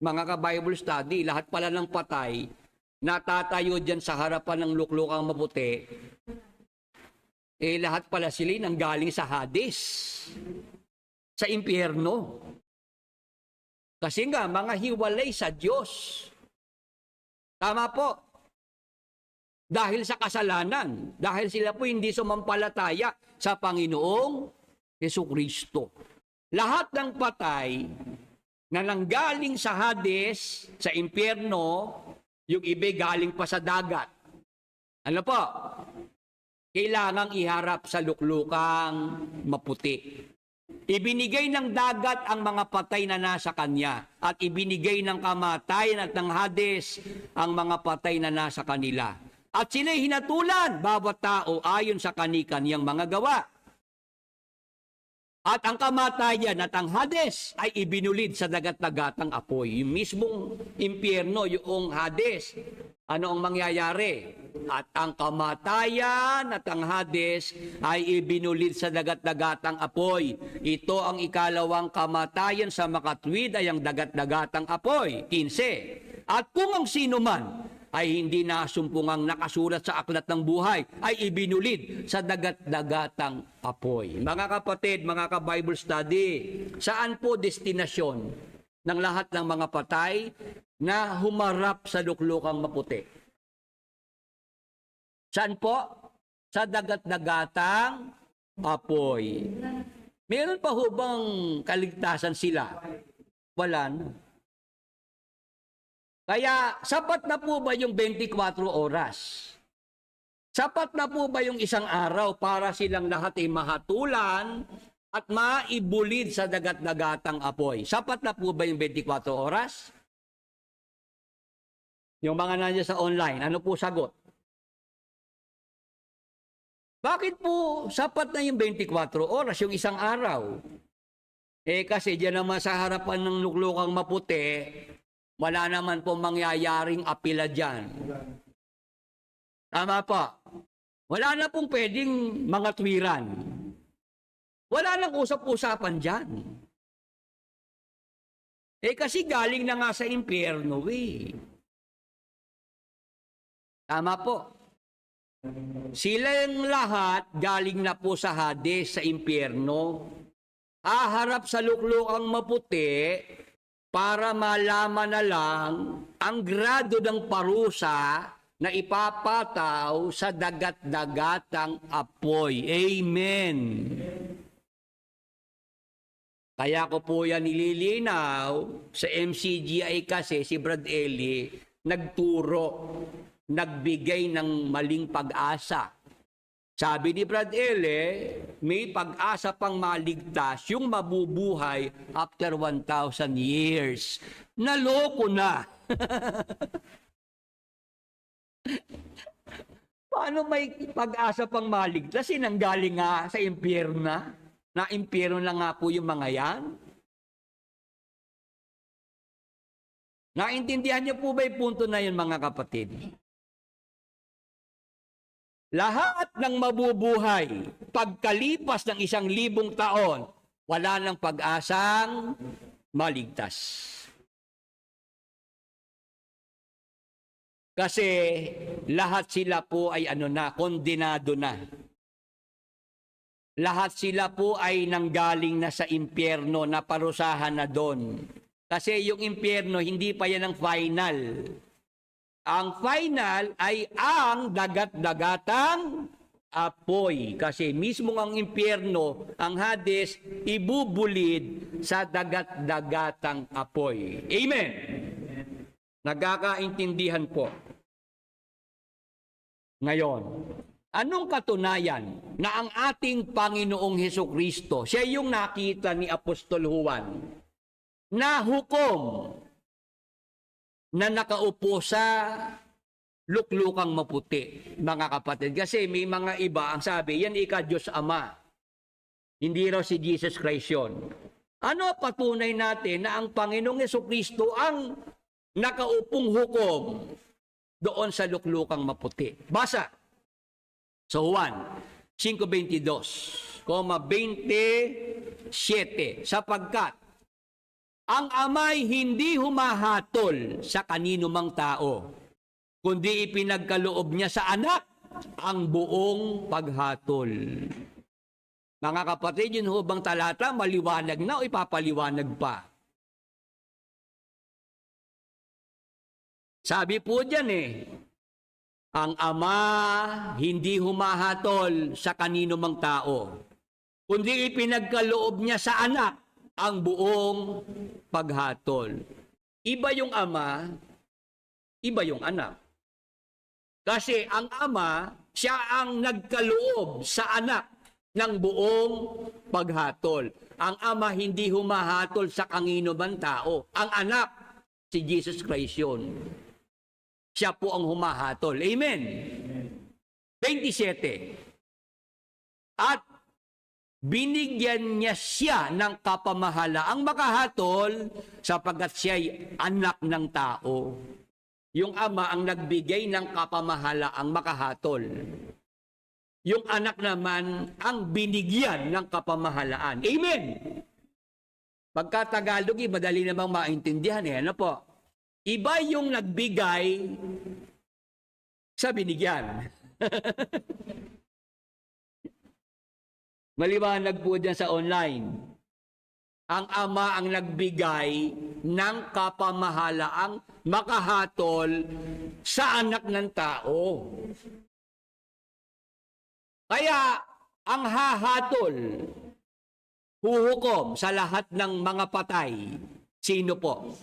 mga ka-Bible study, lahat pala ng patay natatayo dyan sa harapan ng luklukang maputi, lahat pala sila nanggaling sa Hades, sa impyerno. Kasi nga, mga hiwalay sa Diyos. Tama po. Dahil sa kasalanan, dahil sila po hindi sumampalataya sa Panginoong Jesucristo. Lahat ng patay na nanggaling sa Hades, sa impyerno, yung iba galing pa sa dagat. Ano po? Kailangang iharap sa luklukang maputi. Ibinigay ng dagat ang mga patay na nasa kanya at ibinigay ng kamatayan at ng Hades ang mga patay na nasa kanila. At sila'y hinatulan, bawat tao ayon sa kani-kaniyang mga gawa. At ang kamatayan at ang Hades ay ibinulid sa dagat-dagatang apoy. Yung mismong impyerno, yung Hades, ano ang mangyayari? At ang kamatayan at ang Hades ay ibinulid sa dagat-dagatang apoy. Ito ang ikalawang kamatayan sa makatwid ay ang dagat-dagatang apoy. 15. At kung ang sino man ay hindi nasumpungang nakasulat sa aklat ng buhay, ay ibinulid sa dagat-dagatang apoy. Mga kapatid, mga ka-Bible study, saan po destinasyon ng lahat ng mga patay na humarap sa luklukang maputi? Saan po? Sa dagat-dagatang apoy. Meron pa ho bang kaligtasan sila? Wala na. Kaya, sapat na po ba yung 24 oras? Sapat na po ba yung isang araw para silang lahat ay mahatulan at maibulid sa dagat-dagatang apoy? Sapat na po ba yung 24 oras? Yung mga nandiyan sa online, ano po sagot? Bakit po sapat na yung 24 oras, yung isang araw? Kasi diyan naman sa harapan ng luklukang maputi, wala naman po mangyayaring apila dyan. Tama pa. Wala na pong pwedeng mga tuwiran. Wala nang usap-usapan dyan. Kasi galing na nga sa impyerno Tama po. Silang lahat galing na po sa Hades, sa impyerno. Haharap sa luklukang maputi para malaman na lang ang grado ng parusa na ipapataw sa dagat-dagatang apoy. Amen. Kaya ko po yan nililinaw sa MCGI kasi si Brad Eli nagturo, nagbigay ng maling pag-asa. Sabi ni Brad Eli, may pag-asa pang maligtas yung mabubuhay after 1,000 years. Naloko na. Paano may pag-asa pang maligtas? Sinanggaling nga sa impyerno. Na impyerno lang nga po yung mga yan. Naintindihan niyo po ba yung punto na yun, mga kapatid? Lahat ng mabubuhay, pagkalipas ng 1,000 taon, wala nang pag-asang maligtas. Kasi lahat sila po ay kondenado na. Lahat sila po ay nanggaling na sa impyerno, na parusahan na doon. Kasi yung impyerno, hindi pa yan ang final. Ang final ay ang dagat-dagatang apoy. Kasi mismo ang impyerno, ang Hades, ibubulid sa dagat-dagatang apoy. Amen! Nagkakaintindihan po. Ngayon, anong katunayan na ang ating Panginoong Hesukristo, siya yung nakita ni Apostol Juan, na hukom na nakaupo sa luklukang maputi, mga kapatid. Kasi may mga iba ang sabi, yan ika-Diyos Ama. Hindi raw si Jesus Christ yun. Ano patunay natin na ang Panginoong Hesukristo ang nakaupong hukom doon sa luklukang maputi? Basa. So Juan 5:22, 27, sapagkat ang Ama'y hindi humahatol sa kanino mang tao, kundi ipinagkaloob niya sa anak ang buong paghatol. Mga kapatid, yun ho bang talata, maliwanag na o ipapaliwanag pa? Sabi po dyan ang Ama hindi humahatol sa kanino mang tao, kundi ipinagkaloob niya sa anak ang buong paghatol. Iba yung Ama, iba yung anak. Kasi ang Ama, siya ang nagkaloob sa anak ng buong paghatol. Ang Ama hindi humahatol sa kanino man tao. Ang anak, si Jesus Christ yun. Siya po ang humahatol. Amen. 27. At binigyan niya siya ng kapamahalaang makahatol sapagkat siya'y anak ng tao. Yung Ama ang nagbigay ng kapamahalaang makahatol. Yung anak naman ang binigyan ng kapamahalaan. Amen! Pagka Tagalog, madali namang maintindihan. Ano po? Iba yung nagbigay sa binigyan. Maliwanag po dyan sa online. Ang Ama ang nagbigay ng kapamahalaang makahatol sa anak ng tao. Kaya ang hahatol, huhukom sa lahat ng mga patay, sino po?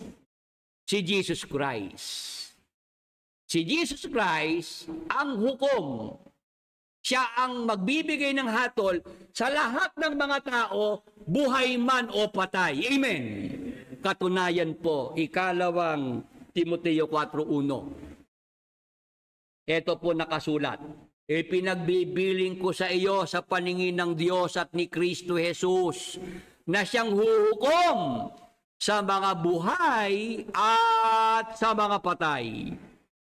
Si Jesus Christ. Si Jesus Christ ang hukom. Siya ang magbibigay ng hatol sa lahat ng mga tao, buhay man o patay. Amen. Katunayan po, 2 Timoteo 4:1. Ito po nakasulat. Ipinagbibiling ko sa iyo sa paningin ng Diyos at ni Kristo Jesus na siyang huhukom sa mga buhay at sa mga patay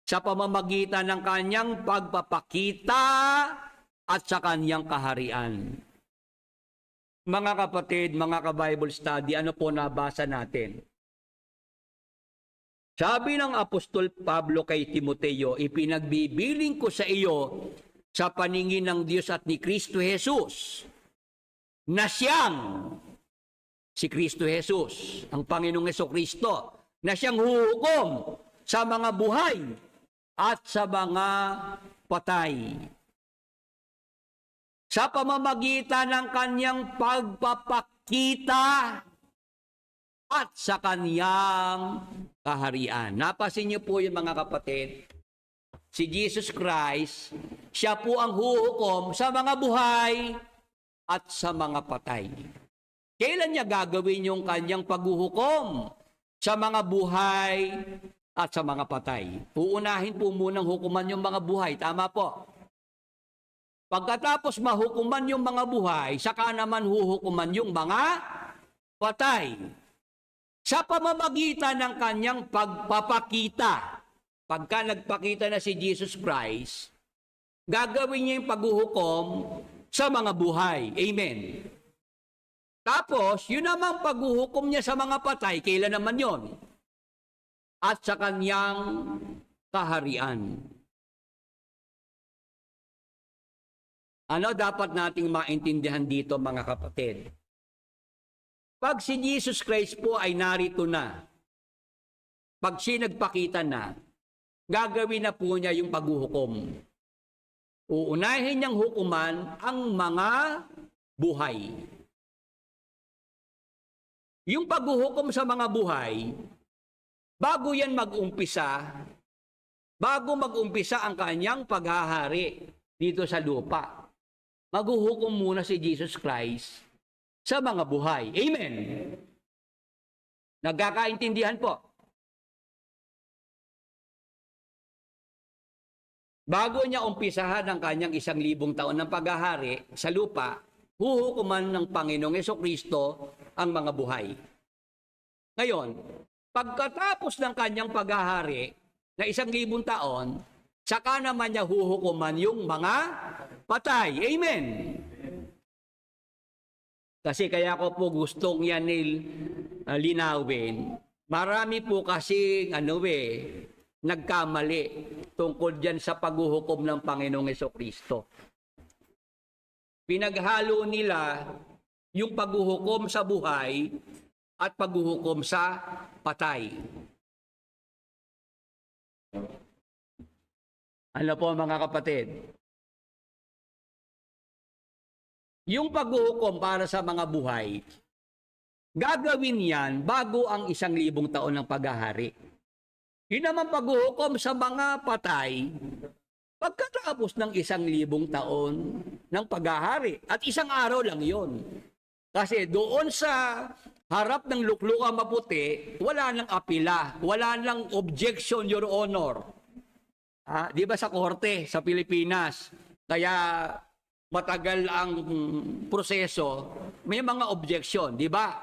sa pamamagitan ng kanyang pagpapakita at sa kanyang kaharian. Mga kapatid, mga ka-Bible study, ano po nabasa natin? Sabi ng Apostol Pablo kay Timoteo, ipinagbibiling ko sa iyo sa paningin ng Diyos at ni Kristo Jesus na siyang, si Kristo Jesus, ang Panginoong Hesukristo, na siyang huhukom sa mga buhay at sa mga patay. Sa pamamagitan ng kanyang pagpapakita at sa kanyang kaharian. Napasin niyo po yung mga kapatid, si Jesus Christ, siya po ang huhukom sa mga buhay at sa mga patay. Kailan niya gagawin yung kanyang paghuhukom? Sa mga buhay at sa mga patay. Uunahin po munang hukuman yung mga buhay. Tama po. Pagkatapos mahukuman yung mga buhay, saka naman huhukuman yung mga patay. Sa pamamagitan ng kanyang pagpapakita, pagka nagpakita na si Jesus Christ, gagawin niya yung paghuhukom sa mga buhay. Amen. Tapos, yun namang paghuhukom niya sa mga patay, kailan naman yon? At sa kanyang kaharian. Ano dapat nating maintindihan dito, mga kapatid? Pag si Jesus Christ po ay narito na, pag siya nagpakita na, gagawin na po niya yung paghuhukom. Uunahin niyang hukuman ang mga buhay. Yung paghuhukom sa mga buhay, bago yan bago mag-umpisa ang kanyang paghahari dito sa lupa, maghuhukom muna si Jesus Christ sa mga buhay. Amen. Nagkakaintindihan po. Bago niya umpisahan ang kanyang 1,000 taon ng paghahari sa lupa, huhukuman ng Panginoong Jesucristo ang mga buhay. Ngayon, pagkatapos ng kanyang paghahari na 1,000 taon, saka naman niya huhukuman yung mga patay. Amen. Kasi kaya ko po gustong yan linawin. Marami po kasi nagkamali tungkol dyan sa paghuhukom ng Panginoong Jesucristo. Pinaghalo nila yung paghuhukom sa buhay at paghuhukom sa patay. Ano po mga kapatid? Yung paghuhukom para sa mga buhay, gagawin yan bago ang 1,000 taon ng paghahari. Yun naman paghuhukom sa mga patay, pagkatapos ng 1,000 taon ng paghahari. At 1 araw lang yon. Kasi doon sa harap ng luklukang maputi, wala nang apila, wala nang objection, Your Honor. Di ba sa korte, sa Pilipinas, kaya matagal ang proseso, may mga objection, di ba?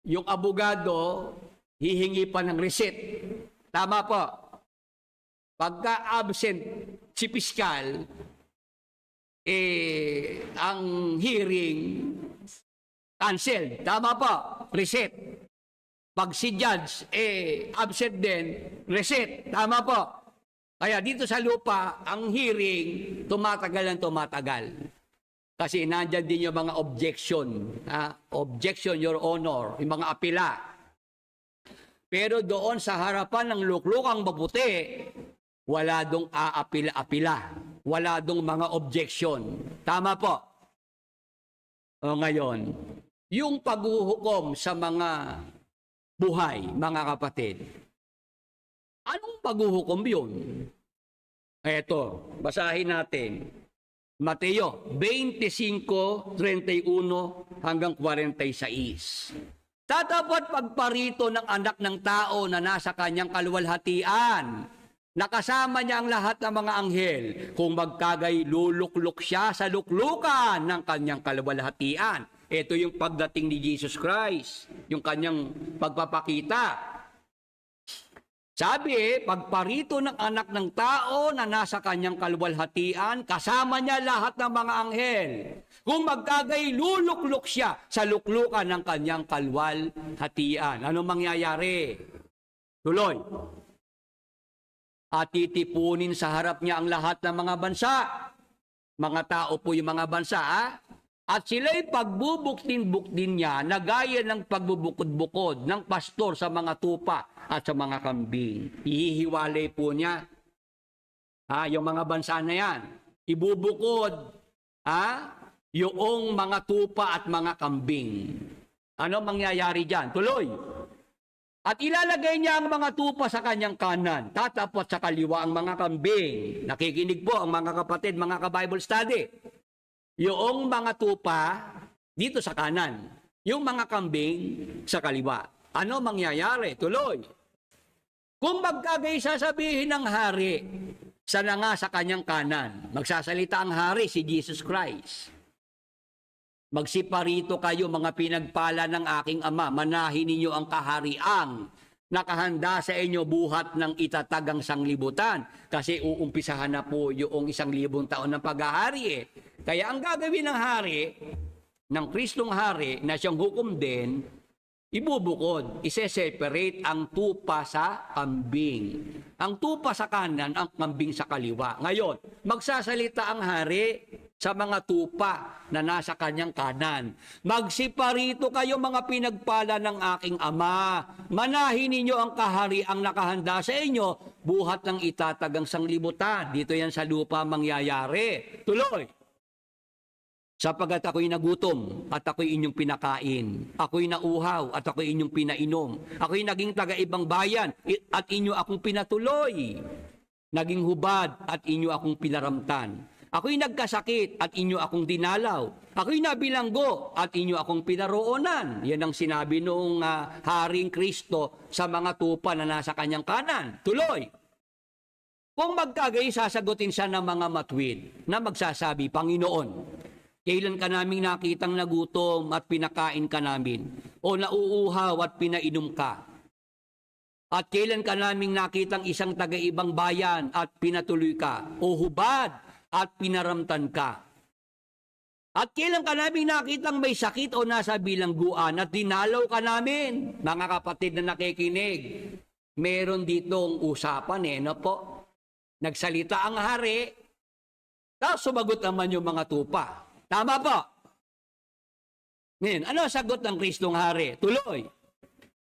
Yung abogado, hihingi pa ng receipt. Tama po. Pagka absent si piskal, ang hearing cancelled. Tama po. Receipt. Pag si judge, absent din, receipt. Tama po. Kaya dito sa lupa, ang hearing, tumatagal. Kasi nandyan din yung mga objection. Objection, Your Honor. Yung mga apila. Pero doon sa harapan ng luklukang maputi, wala dong aapila-apila. Wala dong mga objection. Tama po. O ngayon, yung paghuhukom sa mga buhay, mga kapatid, anong paghuhukom yun? Eto, basahin natin. Mateo 25:31 hanggang 46. Tatapat pagparito ng anak ng tao na nasa kanyang kaluwalhatian. Nakasama niya ang lahat ng mga anghel. Kung magkagay, luluklok siya sa luklukan ng kanyang kaluwalhatian. Ito yung pagdating ni Jesus Christ, yung kanyang pagpapakita. Sabi, pagparito ng anak ng tao na nasa kanyang kaluwalhatian, kasama niya lahat ng mga anghel. Kung magkagay, luluklok siya sa luklukan ng kanyang kaluwalhatian. Ano mangyayari? Tuloy. At titipunin sa harap niya ang lahat ng mga bansa. Mga tao po yung mga bansa, At sila'y pagbubuktin-buktin niya na gaya ng pagbubukod-bukod ng pastor sa mga tupa at sa mga kambing. Ihihiwalay po niya yung mga bansa na yan. Ibubukod yung mga tupa at mga kambing. Ano mangyayari dyan? Tuloy. At ilalagay niya ang mga tupa sa kanyang kanan, tatapot sa kaliwa ang mga kambing. Nakikinig po ang mga kapatid, mga ka-Bible study. Yung mga tupa dito sa kanan, yung mga kambing sa kaliwa. Ano mangyayari? Tuloy. Kung magkagay sasabihin ng hari, sana nga sa kanyang kanan, magsasalita ang hari si Jesus Christ. Magsiparito kayo mga pinagpala ng aking ama, manahin ninyo ang kahariang nakahanda sa inyo buhat ng itatagang sanglibutan. Kasi uumpisahan na po yung 1,000 taon ng paghahari. Kaya ang gagawin ng hari, ng Kristong hari na siyang hukom din, ibubukod, ise-separate ang tupa sa kambing. Ang tupa sa kanan, ang kambing sa kaliwa. Ngayon, magsasalita ang hari sa mga tupa na nasa kanyang kanan. Magsiparito kayo mga pinagpala ng aking ama. Manahin ninyo ang kahariang nakahanda sa inyo, buhat ng itatagang sanglibutan. Dito yan sa lupa mangyayari. Tuloy. Sapagat ako'y nagutom at ako'y inyong pinakain. Ako'y nauhaw at ako'y inyong pinainom. Ako'y naging taga-ibang bayan at inyo akong pinatuloy. Naging hubad at inyo akong pinaramtan. Ako'y nagkasakit at inyo akong dinalaw. Ako'y nabilanggo at inyo akong pinaroonan. Yan ang sinabi noong Haring Kristo sa mga tupa na nasa kanyang kanan. Tuloy. Kung magkagay, sasagutin siya ng mga matuwid na magsasabi, Panginoon, kailan ka naming nakitang nagutom at pinakain ka namin? O nauuhaw at pinainom ka? At kailan ka naming nakitang isang taga-ibang bayan at pinatuloy ka? O hubad at pinaramtan ka? At kailan ka naming nakitang may sakit o nasa bilangguan at dinalaw ka namin? Mga kapatid na nakikinig, meron ditong usapan no po? Nagsalita ang hari, tapos sumagot naman yung mga tupa. Tama po. Ngayon, ano sagot ng Kristong hari? Tuloy.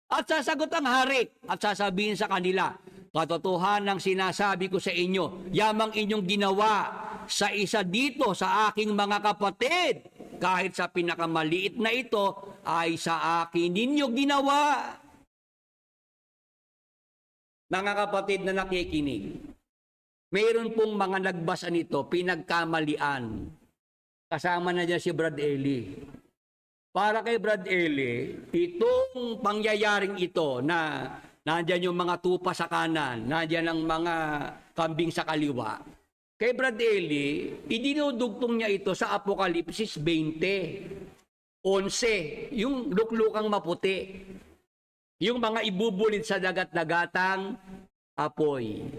At sasagot ang hari at sasabihin sa kanila, katotohanang sinasabi ko sa inyo, yamang inyong ginawa sa isa dito sa aking mga kapatid, kahit sa pinakamaliit na ito, ay sa akin ninyo ginawa. Mga kapatid na nakikinig, mayroon pong mga nagbasa nito, pinagkamalian. Kasama na dyan si Brad Eli. Para kay Brad Eli, itong pangyayaring ito na nandyan yung mga tupa sa kanan, nandyan ang mga kambing sa kaliwa. Kay Brad Eli, idinudugtong niya ito sa Apokalipsis 20, 11, yung luklukang maputi. Yung mga ibubulit sa dagat-dagatang apoy.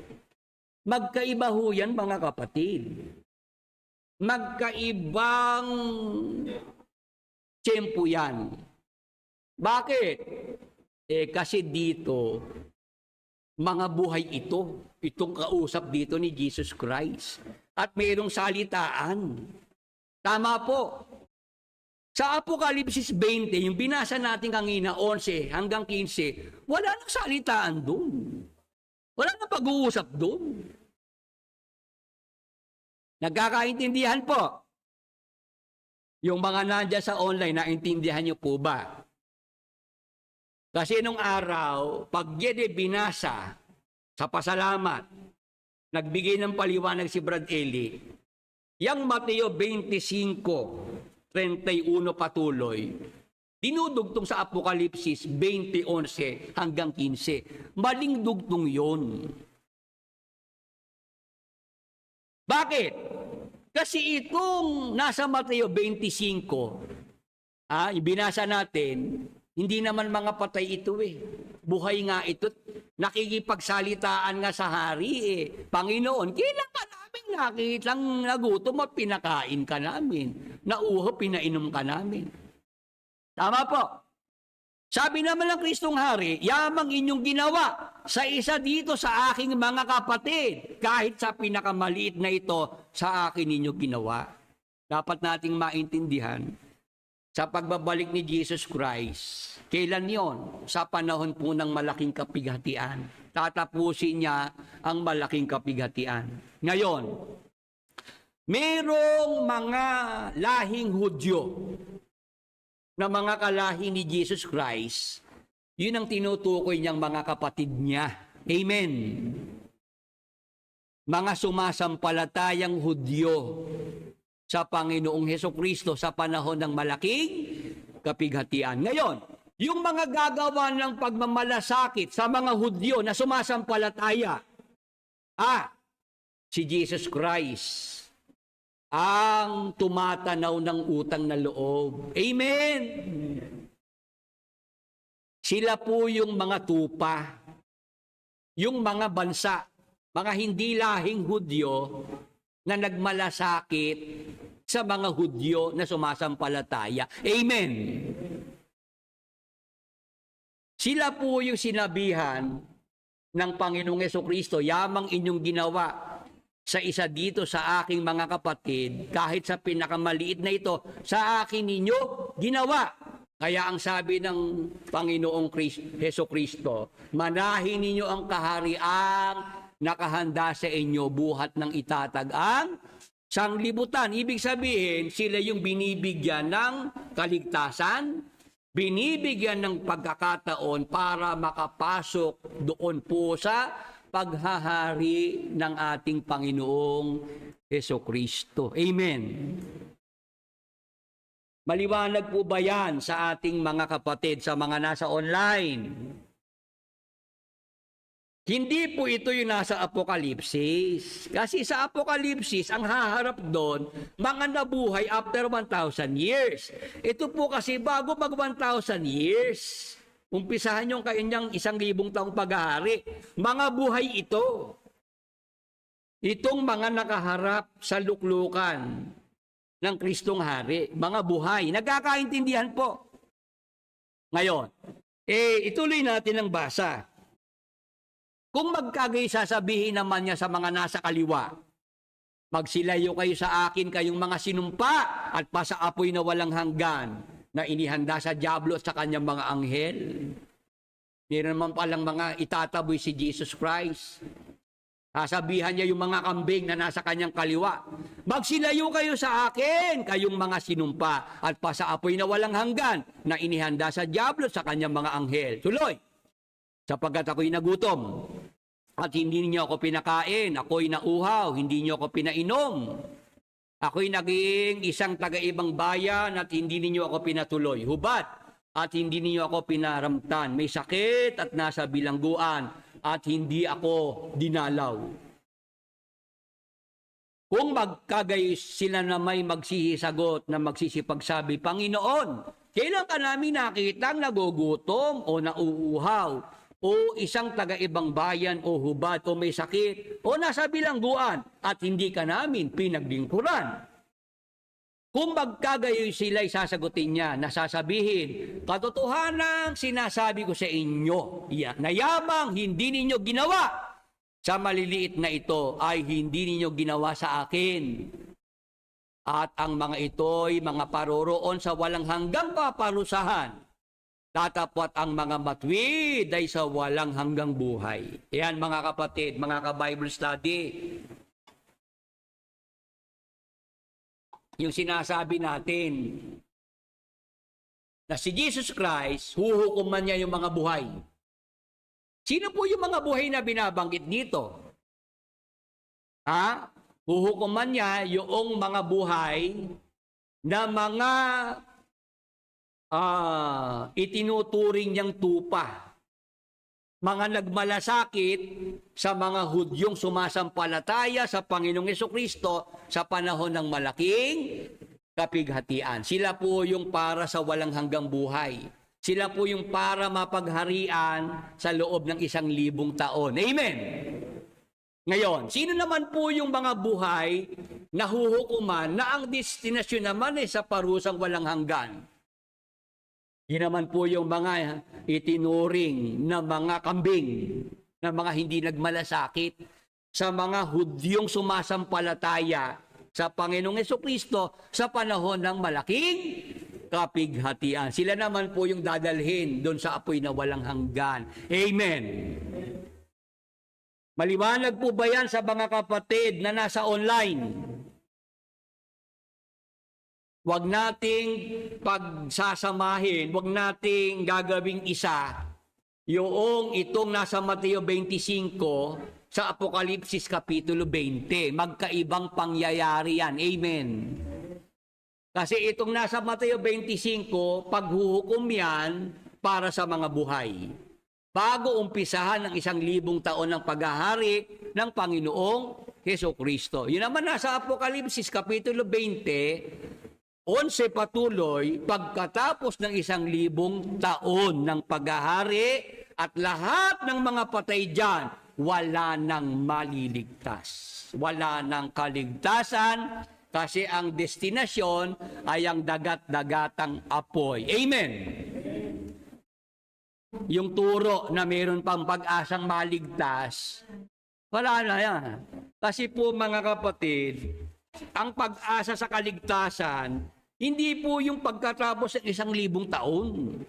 Magkaiba ho yan, mga kapatid. Magkaibang tiyempo yan. Bakit? Kasi dito, mga buhay ito. Itong kausap dito ni Jesus Christ. At mayroong salitaan. Tama po. Sa Apokalipsis 20, yung binasa natin kanina, 11 hanggang 15, wala nang salitaan doon. Wala nang pag-uusap doon. Nagkakaintindihan po. Yung mga nandiyan sa online, naintindihan niyo po ba? Kasi nung araw, pag yan binasa sa pasalamat, nagbigay ng paliwanag si Brad Eli, yung Mateo 25:31 patuloy, dinudugtong sa Apokalipsis 20:11 hanggang 15. Maling dugtong yun. Bakit? Kasi itong nasa Mateo 25, ibinasa natin, hindi naman mga patay ito Buhay nga ito. Nakikipagsalitaan nga sa hari Panginoon, kailan ka namin nakitang nagutom at pinakain ka namin? Nauho, pinainom ka namin. Tama po. Sabi naman ng Kristong hari, yamang inyong ginawa sa isa dito sa aking mga kapatid, kahit sa pinakamaliit na ito, sa akin ninyo ginawa. dapat nating maintindihan, sa pagbabalik ni Jesus Christ, kailan yon? Sa panahon po ng malaking kapighatian. Tatapusin niya ang malaking kapighatian. Ngayon, merong mga lahing Hudyo na mga kalahi ni Jesus Christ, yun ang tinutukoy niyang mga kapatid niya. Amen. Mga sumasampalatayang Hudyo sa Panginoong Hesukristo sa panahon ng malaking kapighatian. Ngayon, yung mga gagawa ng pagmamalasakit sa mga Hudyo na sumasampalataya, si Jesus Christ ang tumatanaw ng utang na loob. Amen! Sila po yung mga tupa, yung mga bansa, mga hindi lahing Hudyo na nagmalasakit sa mga Hudyo na sumasampalataya. Amen! Sila po yung sinabihan ng Panginoong Hesukristo, yamang inyong ginawa sa isa dito sa aking mga kapatid, kahit sa pinakamaliit na ito, sa akin ninyo ginawa. Kaya ang sabi ng Panginoong Hesukristo, manahin ninyo ang kahariang nakahanda sa inyo, buhat ng itatag ang sanglibutan. Ibig sabihin, sila yung binibigyan ng kaligtasan, binibigyan ng pagkakataon para makapasok doon po sa paghahari ng ating Panginoong Hesukristo. Amen. Maliwanag po ba yan sa ating mga kapatid, sa mga nasa online? Hindi po ito yung nasa Apokalipsis. Kasi sa Apokalipsis, ang haharap doon, mga nabuhay after 1,000 years. Ito po kasi bago mag 1,000 years. Umpisahan yung kanyang 1,000 taong paghahari. Mga buhay ito. Itong mga nakaharap sa luklukan ng Kristong Hari. Mga buhay. Nagkakaintindihan po. Ngayon, ituloy natin ang basa. Kung magkagay sasabihin naman niya sa mga nasa kaliwa, magsilayo kayo sa akin, kayong mga sinumpa at pasaapoy na walang hanggan na inihanda sa diablo at sa kanyang mga anghel. Meron naman palang mga itataboy si Jesus Christ. Sasabihan niya yung mga kambing na nasa kanyang kaliwa, magsilayo kayo sa akin, kayong mga sinumpa at pasaapoy na walang hanggan na inihanda sa diablo at sa kanyang mga anghel. Tuloy! Sapagkat ako'y nagutom at hindi niyo ako pinakain, ako'y nauhaw, hindi niyo ako pinainom. Ako'y naging isang taga-ibang bayan at hindi niyo ako pinatuloy. Hubad at hindi niyo ako pinaramtan. May sakit at nasa bilangguan at hindi ako dinalaw. Kung magkagay sila na may magsisisagot na magsisipagsabi, Panginoon, kailan ka namin nakitang nagugutom o nauuhaw? O isang taga-ibang bayan o hubad o may sakit o nasa bilangguan at hindi ka namin pinaglingkuran. Kung magkagayoy sila'y sasagutin niya na sasabihin, katotohanan sinasabi ko sa inyo, na yamang hindi ninyo ginawa sa maliliit na ito ay hindi ninyo ginawa sa akin. At ang mga ito'y mga paroroon sa walang hanggang paparusahan. Tatapwat ang mga matwid ay sa walang hanggang buhay. Yan mga kapatid, mga ka-Bible study. Yung sinasabi natin na si Jesus Christ, huhukuman niya yung mga buhay. Sino po yung mga buhay na binabanggit dito? Huhukuman niya yung mga buhay na mga itinuturing niyang tupa. Mga nagmalasakit sa mga Hudyong sumasampalataya sa Panginoong Hesukristo sa panahon ng malaking kapighatian. Sila po yung para sa walang hanggang buhay. Sila po yung para mapagharian sa loob ng 1,000 taon. Amen! Ngayon, sino naman po yung mga buhay na huhukuman na ang destinasyon naman sa parusang walang hanggan? Yun naman po yung mga itinuring na mga kambing, na mga hindi nagmalasakit sa mga Hudyong sumasampalataya sa Panginoong Hesukristo sa panahon ng malaking kapighatian. Sila naman po yung dadalhin doon sa apoy na walang hanggan. Amen. Maliwanag po ba yan sa mga kapatid na nasa online? Huwag nating pagsasamahin, huwag nating gagawing isa yung itong nasa Mateo 25 sa Apokalipsis Kapitulo 20. Magkaibang pangyayari yan. Amen. Kasi itong nasa Mateo 25, paghuhukom yan para sa mga buhay. Bago umpisahan ng 1,000 taon ng paghahari ng Panginoong Hesukristo. Yun naman nasa Apokalipsis Kapitulo 20, 11 patuloy, pagkatapos ng 1,000 taon ng paghahari at lahat ng mga patay dyan, wala nang maliligtas. Wala nang kaligtasan kasi ang destinasyon ay ang dagat-dagatang apoy. Amen! Yung turo na mayroon pang pag-asang maligtas, wala na yan. Kasi po mga kapatid, ang pag-asa sa kaligtasan, hindi po yung pagkatapos ng 1,000 taon.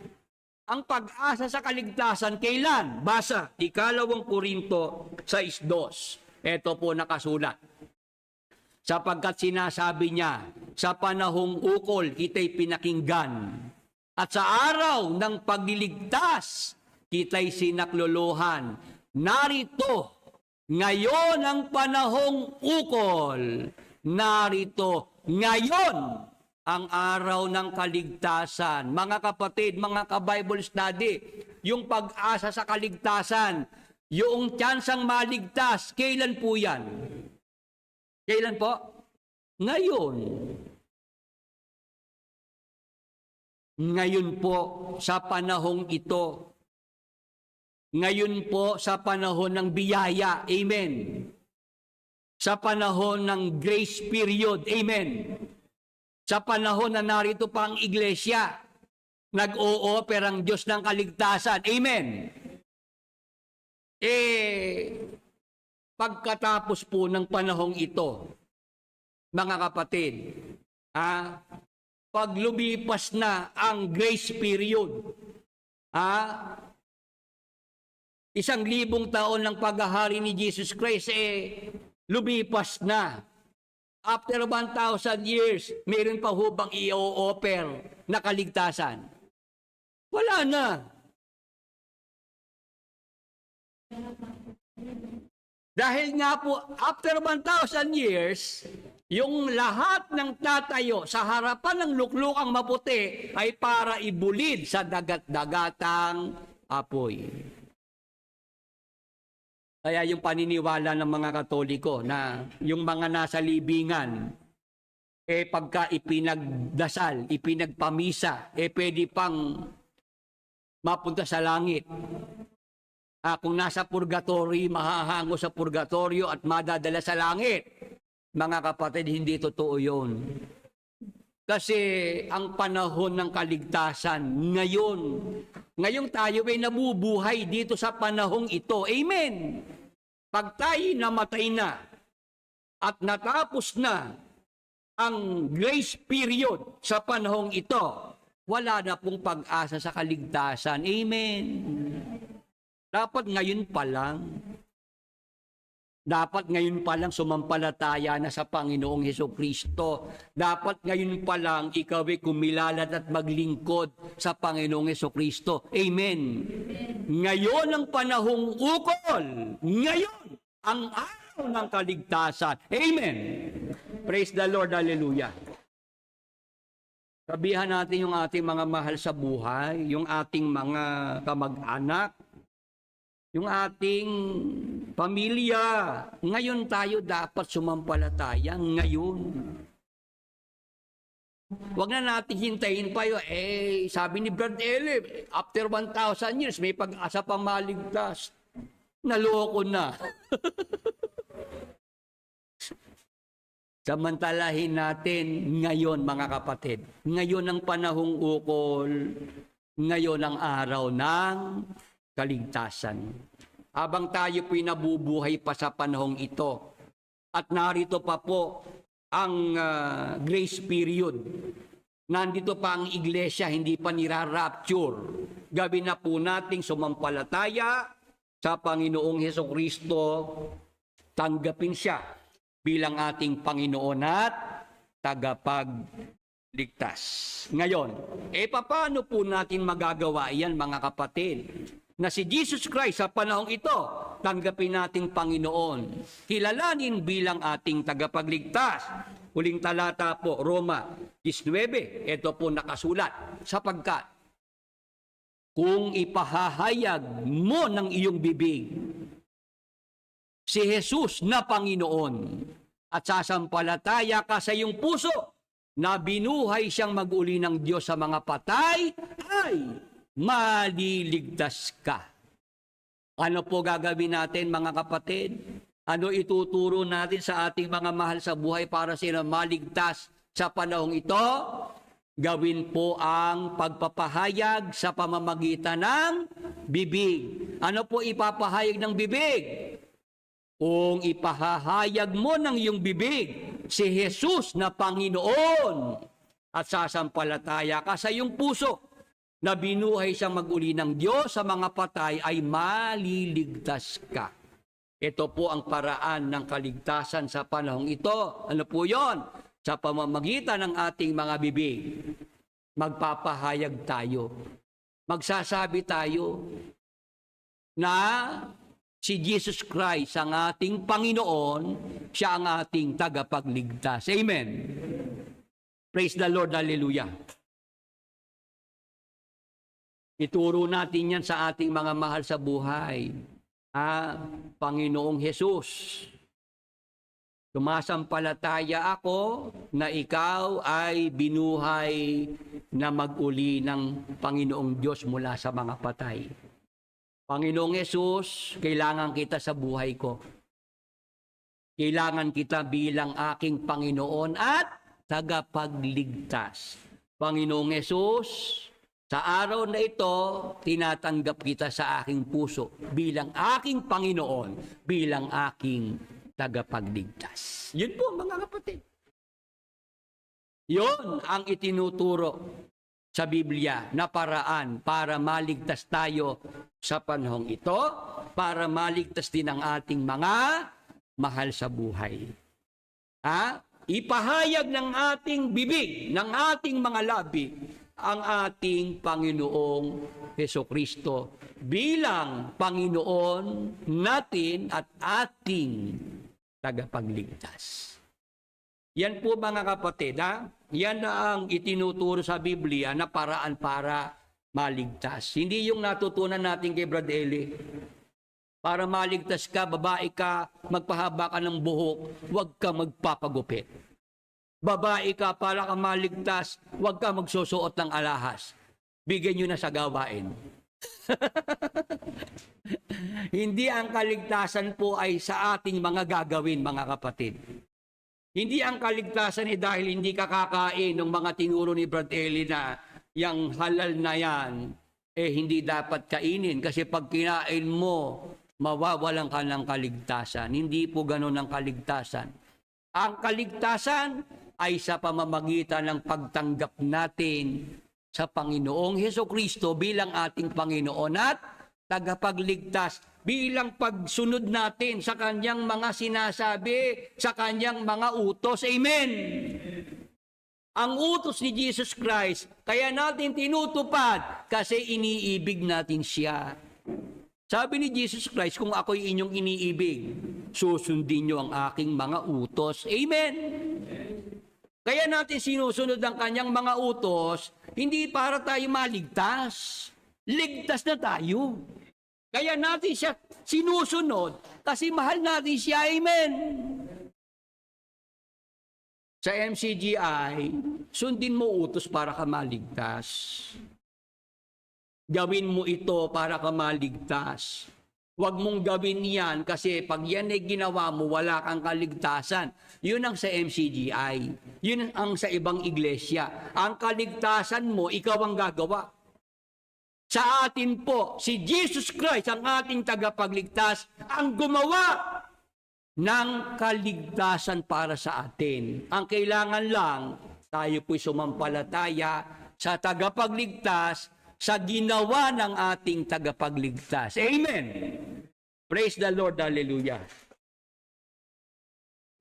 Ang pag-asa sa kaligtasan, kailan? Basa, 2 Korinto 6:2. Ito po nakasulat. Sapagkat sinasabi niya, sa panahong ukol kita'y pinakinggan, at sa araw ng pagliligtas, kita'y sinaklolohan. Narito, ngayon ang panahong ukol. Narito, ngayon ang araw ng kaligtasan. Mga kapatid, mga ka-Bible study, yung pag-asa sa kaligtasan, yung tsansang maligtas, kailan po yan? Kailan po? Ngayon. Ngayon po sa panahong ito. Ngayon po sa panahon ng biyaya. Amen. Sa panahon ng grace period. Amen. Sa panahon na narito pa ang iglesia, nag-o-offer ang Diyos ng kaligtasan. Amen. Pagkatapos po ng panahong ito, mga kapatid, pag lumipas na ang grace period, 1,000 taon ng paghahari ni Jesus Christ, lumipas na. After 1,000 years, meron pa hubang i-offer na kaligtasan? Wala na. Dahil nga po, after 1,000 years, yung lahat ng tatayo sa harapan ng luklukang maputi ay para ibulid sa dagat-dagatang apoy. Kaya yung paniniwala ng mga Katoliko na yung mga nasa libingan, pagka ipinagdasal, ipinagpamisa, pwede pang mapunta sa langit. Kung nasa purgatory, mahahango sa purgatorio at madadala sa langit. Mga kapatid, hindi totoo yun. Kasi ang panahon ng kaligtasan, ngayon. Ngayon tayo ay nabubuhay dito sa panahong ito. Amen. Pag tayo namatay na at natapos na ang grace period sa panahong ito, wala na pong pag-asa sa kaligtasan. Amen. Dapat ngayon pa lang. Dapat ngayon pa lang sumampalataya na sa Panginoong Hesukristo. Dapat ngayon pa lang ikaw ay kumilalat at maglingkod sa Panginoong Hesukristo. Amen. Ngayon ang panahong ukol. Ngayon ang araw ng kaligtasan. Amen. Praise the Lord. Hallelujah. Sabihan natin yung ating mga mahal sa buhay, yung ating mga kamag-anak, yung ating pamilya. Ngayon tayo dapat sumampalataya. Ngayon. Huwag na natin hintayin pa yun. Sabi ni Brad Ele, after 1,000 years, may pag-asa pang maligtas. Naloko na. Samantalahin natin ngayon, mga kapatid. Ngayon ang panahong ukol. Ngayon ang araw ng kaligtasan. Habang tayo po'y nabubuhay pa sa panahong ito, at narito pa po ang grace period. Nandito pa ang iglesia, hindi pa nira-rapture. Gawin na po nating sumampalataya sa Panginoong Hesukristo, tanggapin siya bilang ating Panginoon at tagapagligtas. Ngayon, paano po natin magagawa yan, mga kapatid? Na si Jesus Christ sa panahong ito, tanggapin nating Panginoon, kilalanin bilang ating tagapagligtas. Huling talata po, Roma 19, ito po nakasulat, sapagkat kung ipahahayag mo ng iyong bibig si Jesus na Panginoon at sasampalataya ka sa iyong puso na binuhay siyang mag-uli ng Diyos sa mga patay, ay maliligtas ka. Ano po gagawin natin, mga kapatid? Ano ituturo natin sa ating mga mahal sa buhay para sila maligtas sa panahong ito? Gawin po ang pagpapahayag sa pamamagitan ng bibig. Ano po ipapahayag ng bibig? Kung ipahahayag mo ng iyong bibig si Jesus na Panginoon at sasampalataya ka sa iyong puso na binuhay siyang mag-uli ng Diyos sa mga patay, ay maliligtas ka. Ito po ang paraan ng kaligtasan sa panahong ito. Ano po yon? Sa pamamagitan ng ating mga bibig, magpapahayag tayo. Magsasabi tayo na si Jesus Christ ang ating Panginoon, siya ang ating tagapagligtas. Amen. Praise the Lord. Hallelujah. Ituro natin yan sa ating mga mahal sa buhay. Panginoong Jesus, sumasampalataya ako na ikaw ay binuhay na mag-uli ng Panginoong Diyos mula sa mga patay. Panginoong Jesus, kailangan kita sa buhay ko. Kailangan kita bilang aking Panginoon at tagapagligtas. Panginoong Jesus, sa araw na ito, tinatanggap kita sa aking puso bilang aking Panginoon, bilang aking tagapagligtas. Yun po, mga kapatid. Yun ang itinuturo sa Biblia na paraan para maligtas tayo sa panahong ito, para maligtas din ang ating mga mahal sa buhay. Ipahayag ng ating bibig, ng ating mga labi, ang ating Panginoong Hesukristo bilang Panginoon natin at ating tagapagligtas. Yan po, mga kapatid, yan ang itinuturo sa Biblia na paraan para maligtas. Hindi yung natutunan natin kay Brad Eli. Para maligtas ka, babae ka, magpahaba ka ng buhok, huwag ka magpapagupit. Babae ka, para ka maligtas, huwag ka magsusuot ng alahas. Bigyan nyo na sa gawain. Hindi ang kaligtasan po ay sa ating mga gagawin, mga kapatid. Hindi ang kaligtasan dahil hindi ka kakain ng mga tinuro ni Brad Eli na yung halal na yan, hindi dapat kainin. Kasi pag kinain mo, mawawalan ka ng kaligtasan. Hindi po ganun ang kaligtasan. Ang kaligtasan ay sa pamamagitan ng pagtanggap natin sa Panginoong Hesukristo bilang ating Panginoon at tagapagligtas, bilang pagsunod natin sa kanyang mga sinasabi, sa kanyang mga utos. Amen! Ang utos ni Jesus Christ, kaya natin tinutupad kasi iniibig natin siya. Sabi ni Jesus Christ, kung ako'y inyong iniibig, susundin niyo ang aking mga utos. Amen! Kaya natin sinusunod ang kanyang mga utos, hindi para tayo maligtas. Ligtas na tayo. Kaya natin siya sinusunod kasi mahal natin siya. Amen! Sa MCGI, sundin mo utos para ka maligtas. Gawin mo ito para ka maligtas. Huwag mong gawin yan kasi pag yan ay ginawa mo, wala kang kaligtasan. Yun ang sa MCGI. Yun ang sa ibang iglesia. Ang kaligtasan mo, ikaw ang gagawa. Sa atin po, si Jesus Christ, ang ating tagapagligtas, ang gumawa ng kaligtasan para sa atin. Ang kailangan lang, tayo po'y sumampalataya sa tagapagligtas, sa ginawa ng ating tagapagligtas. Amen! Praise the Lord, hallelujah!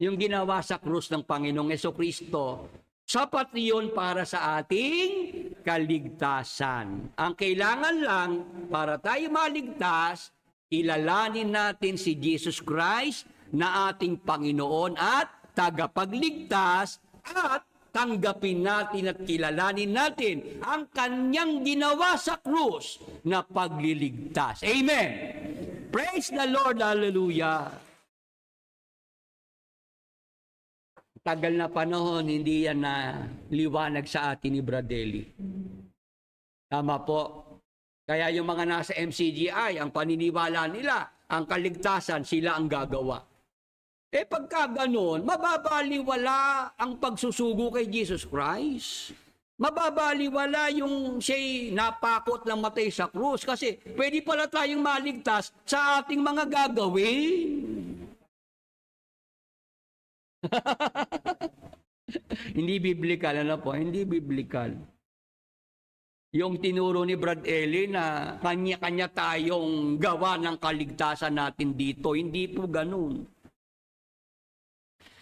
Yung ginawa sa krus ng Panginoong Jesucristo, sapat iyon para sa ating kaligtasan. Ang kailangan lang, para tayo maligtas, kilalanin natin si Jesus Christ na ating Panginoon at tagapagligtas, at tanggapin natin at kilalanin natin ang kanyang ginawa sa krus na pagliligtas. Amen! Praise the Lord, hallelujah! Tagal na panahon, hindi yan na liwanag sa atin ni Bradley. Tama po. Kaya yung mga nasa MCGI, ang paniniwala nila, ang kaligtasan, sila ang gagawa. Pagka ganun, mababaliwala ang pagsusugo kay Jesus Christ. Mababaliwala yung siya'y napakot ng matay sa krus. Kasi pwede pala tayong maligtas sa ating mga gagawin. Hindi biblical, ano po? Hindi biblical. Yung tinuro ni Brad Eli na kanya-kanya tayong gawa ng kaligtasan natin dito, hindi po ganun.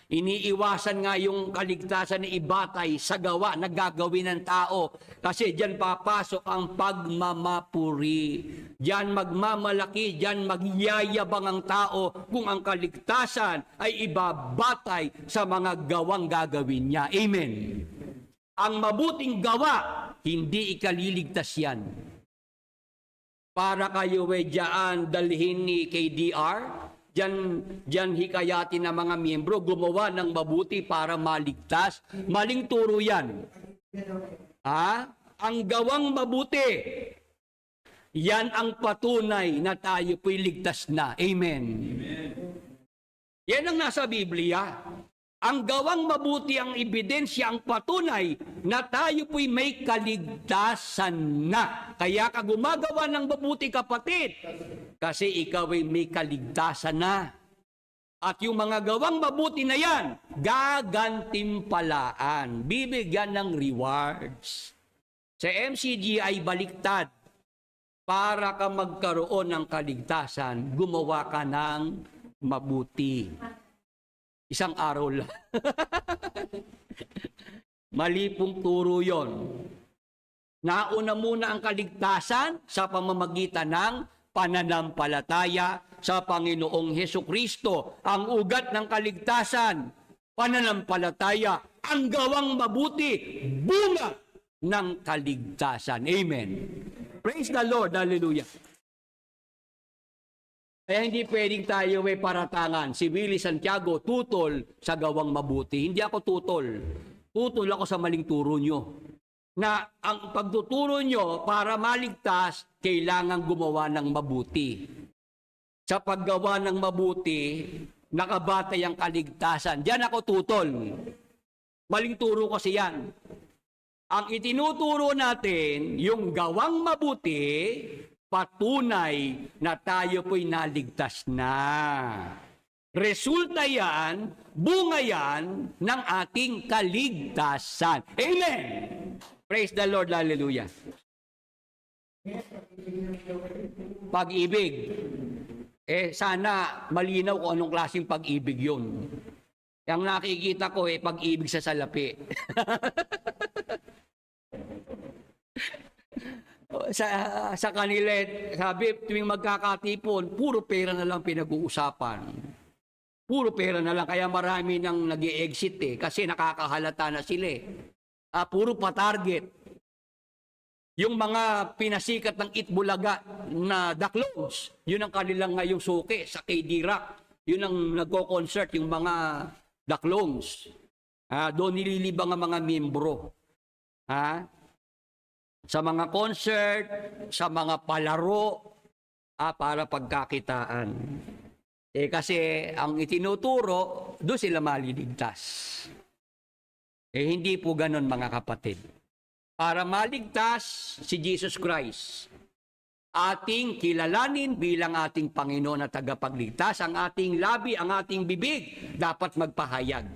Iniiwasan nga yung kaligtasan ni ibatay sa gawa na gagawin ng tao. Kasi diyan papasok ang pagmamapuri. Diyan magmamalaki, diyan magyayabang ang tao kung ang kaligtasan ay ibabatay sa mga gawang gagawin niya. Amen. Ang mabuting gawa, hindi ikaliligtas yan. Para kayo diyan dalhin ni KDR, Diyan hikayatin ng mga miyembro gumawa ng mabuti para maligtas. Maling turo yan. Ang gawang mabuti, yan ang patunay na tayo po'y ligtas na. Amen. Yan ang nasa Biblia. Ang gawang mabuti ang ebidensya, ang patunay na tayo po'y may kaligtasan na. Kaya ka gumagawa ng mabuti, kapatid, kasi ikaw ay may kaligtasan na. At yung mga gawang mabuti na yan, gagantimpalaan, bibigyan ng rewards. Sa MCGI baliktad, para ka magkaroon ng kaligtasan, gumawa ka ng mabuti. Isang araw lang. Mali pong turo yon. Nauna muna ang kaligtasan sa pamamagitan ng pananampalataya sa Panginoong Hesukristo. Ang ugat ng kaligtasan, pananampalataya, ang gawang mabuti, bunga ng kaligtasan. Amen. Praise the Lord. Hallelujah. Kaya hindi pwedeng tayo may paratangan. Si Willie Santiago, tutol sa gawang mabuti. Hindi ako tutol. Tutol ako sa maling turo nyo. Na ang pagtuturo nyo para maligtas, kailangan gumawa ng mabuti. Sa paggawa ng mabuti, nakabatay ang kaligtasan. Diyan ako tutol. Maling turo kasi yan. Ang itinuturo natin, yung gawang mabuti, patunay na tayo po'y naligtas na. Resulta yan, bunga yan ng ating kaligtasan. Amen! Praise the Lord, hallelujah. Pag-ibig. Sana malinaw kung anong klaseng pag-ibig yun. Ang nakikita ko pag-ibig sa salapi. Sa kanila, sabi, tuwing magkakatipon, puro pera na lang pinag-uusapan. Puro pera na lang, kaya marami nang nag-i-exit kasi nakakahalata na sila puro pa-target. Yung mga pinasikat ng Itbulaga na Daklones, yun ang kanilang ngayong suki sa KD Rock. Yun ang nagko-concert, yung mga Daklones. Doon nililibang ang mga miyembro. Sa mga concert, sa mga palaro, para pagkakitaan. Kasi ang itinuturo, doon sila maliligtas. Hindi po ganon, mga kapatid. Para maligtas si Jesus Christ, ating kilalanin bilang ating Panginoon at tagapagligtas. Ang ating labi, ang ating bibig, dapat magpahayag.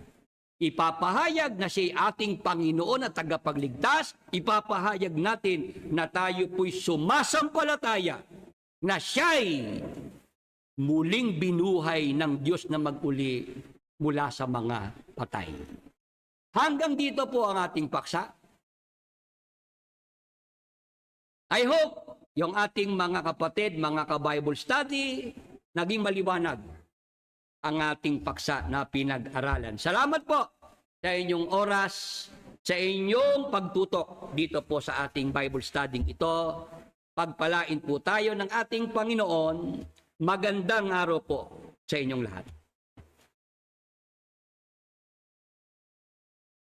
Ipapahayag na siya ating Panginoon at tagapagligtas. Ipapahayag natin na tayo po'y sumasampalataya na siya'y muling binuhay ng Diyos na maguli mula sa mga patay. Hanggang dito po ang ating paksa. I hope yung ating mga kapatid, mga ka-Bible study, naging maliwanag ang ating paksa na pinag-aralan. Salamat po sa inyong oras, sa inyong pagtutok dito po sa ating Bible study ito. Pagpalain po tayo ng ating Panginoon. Magandang araw po sa inyong lahat.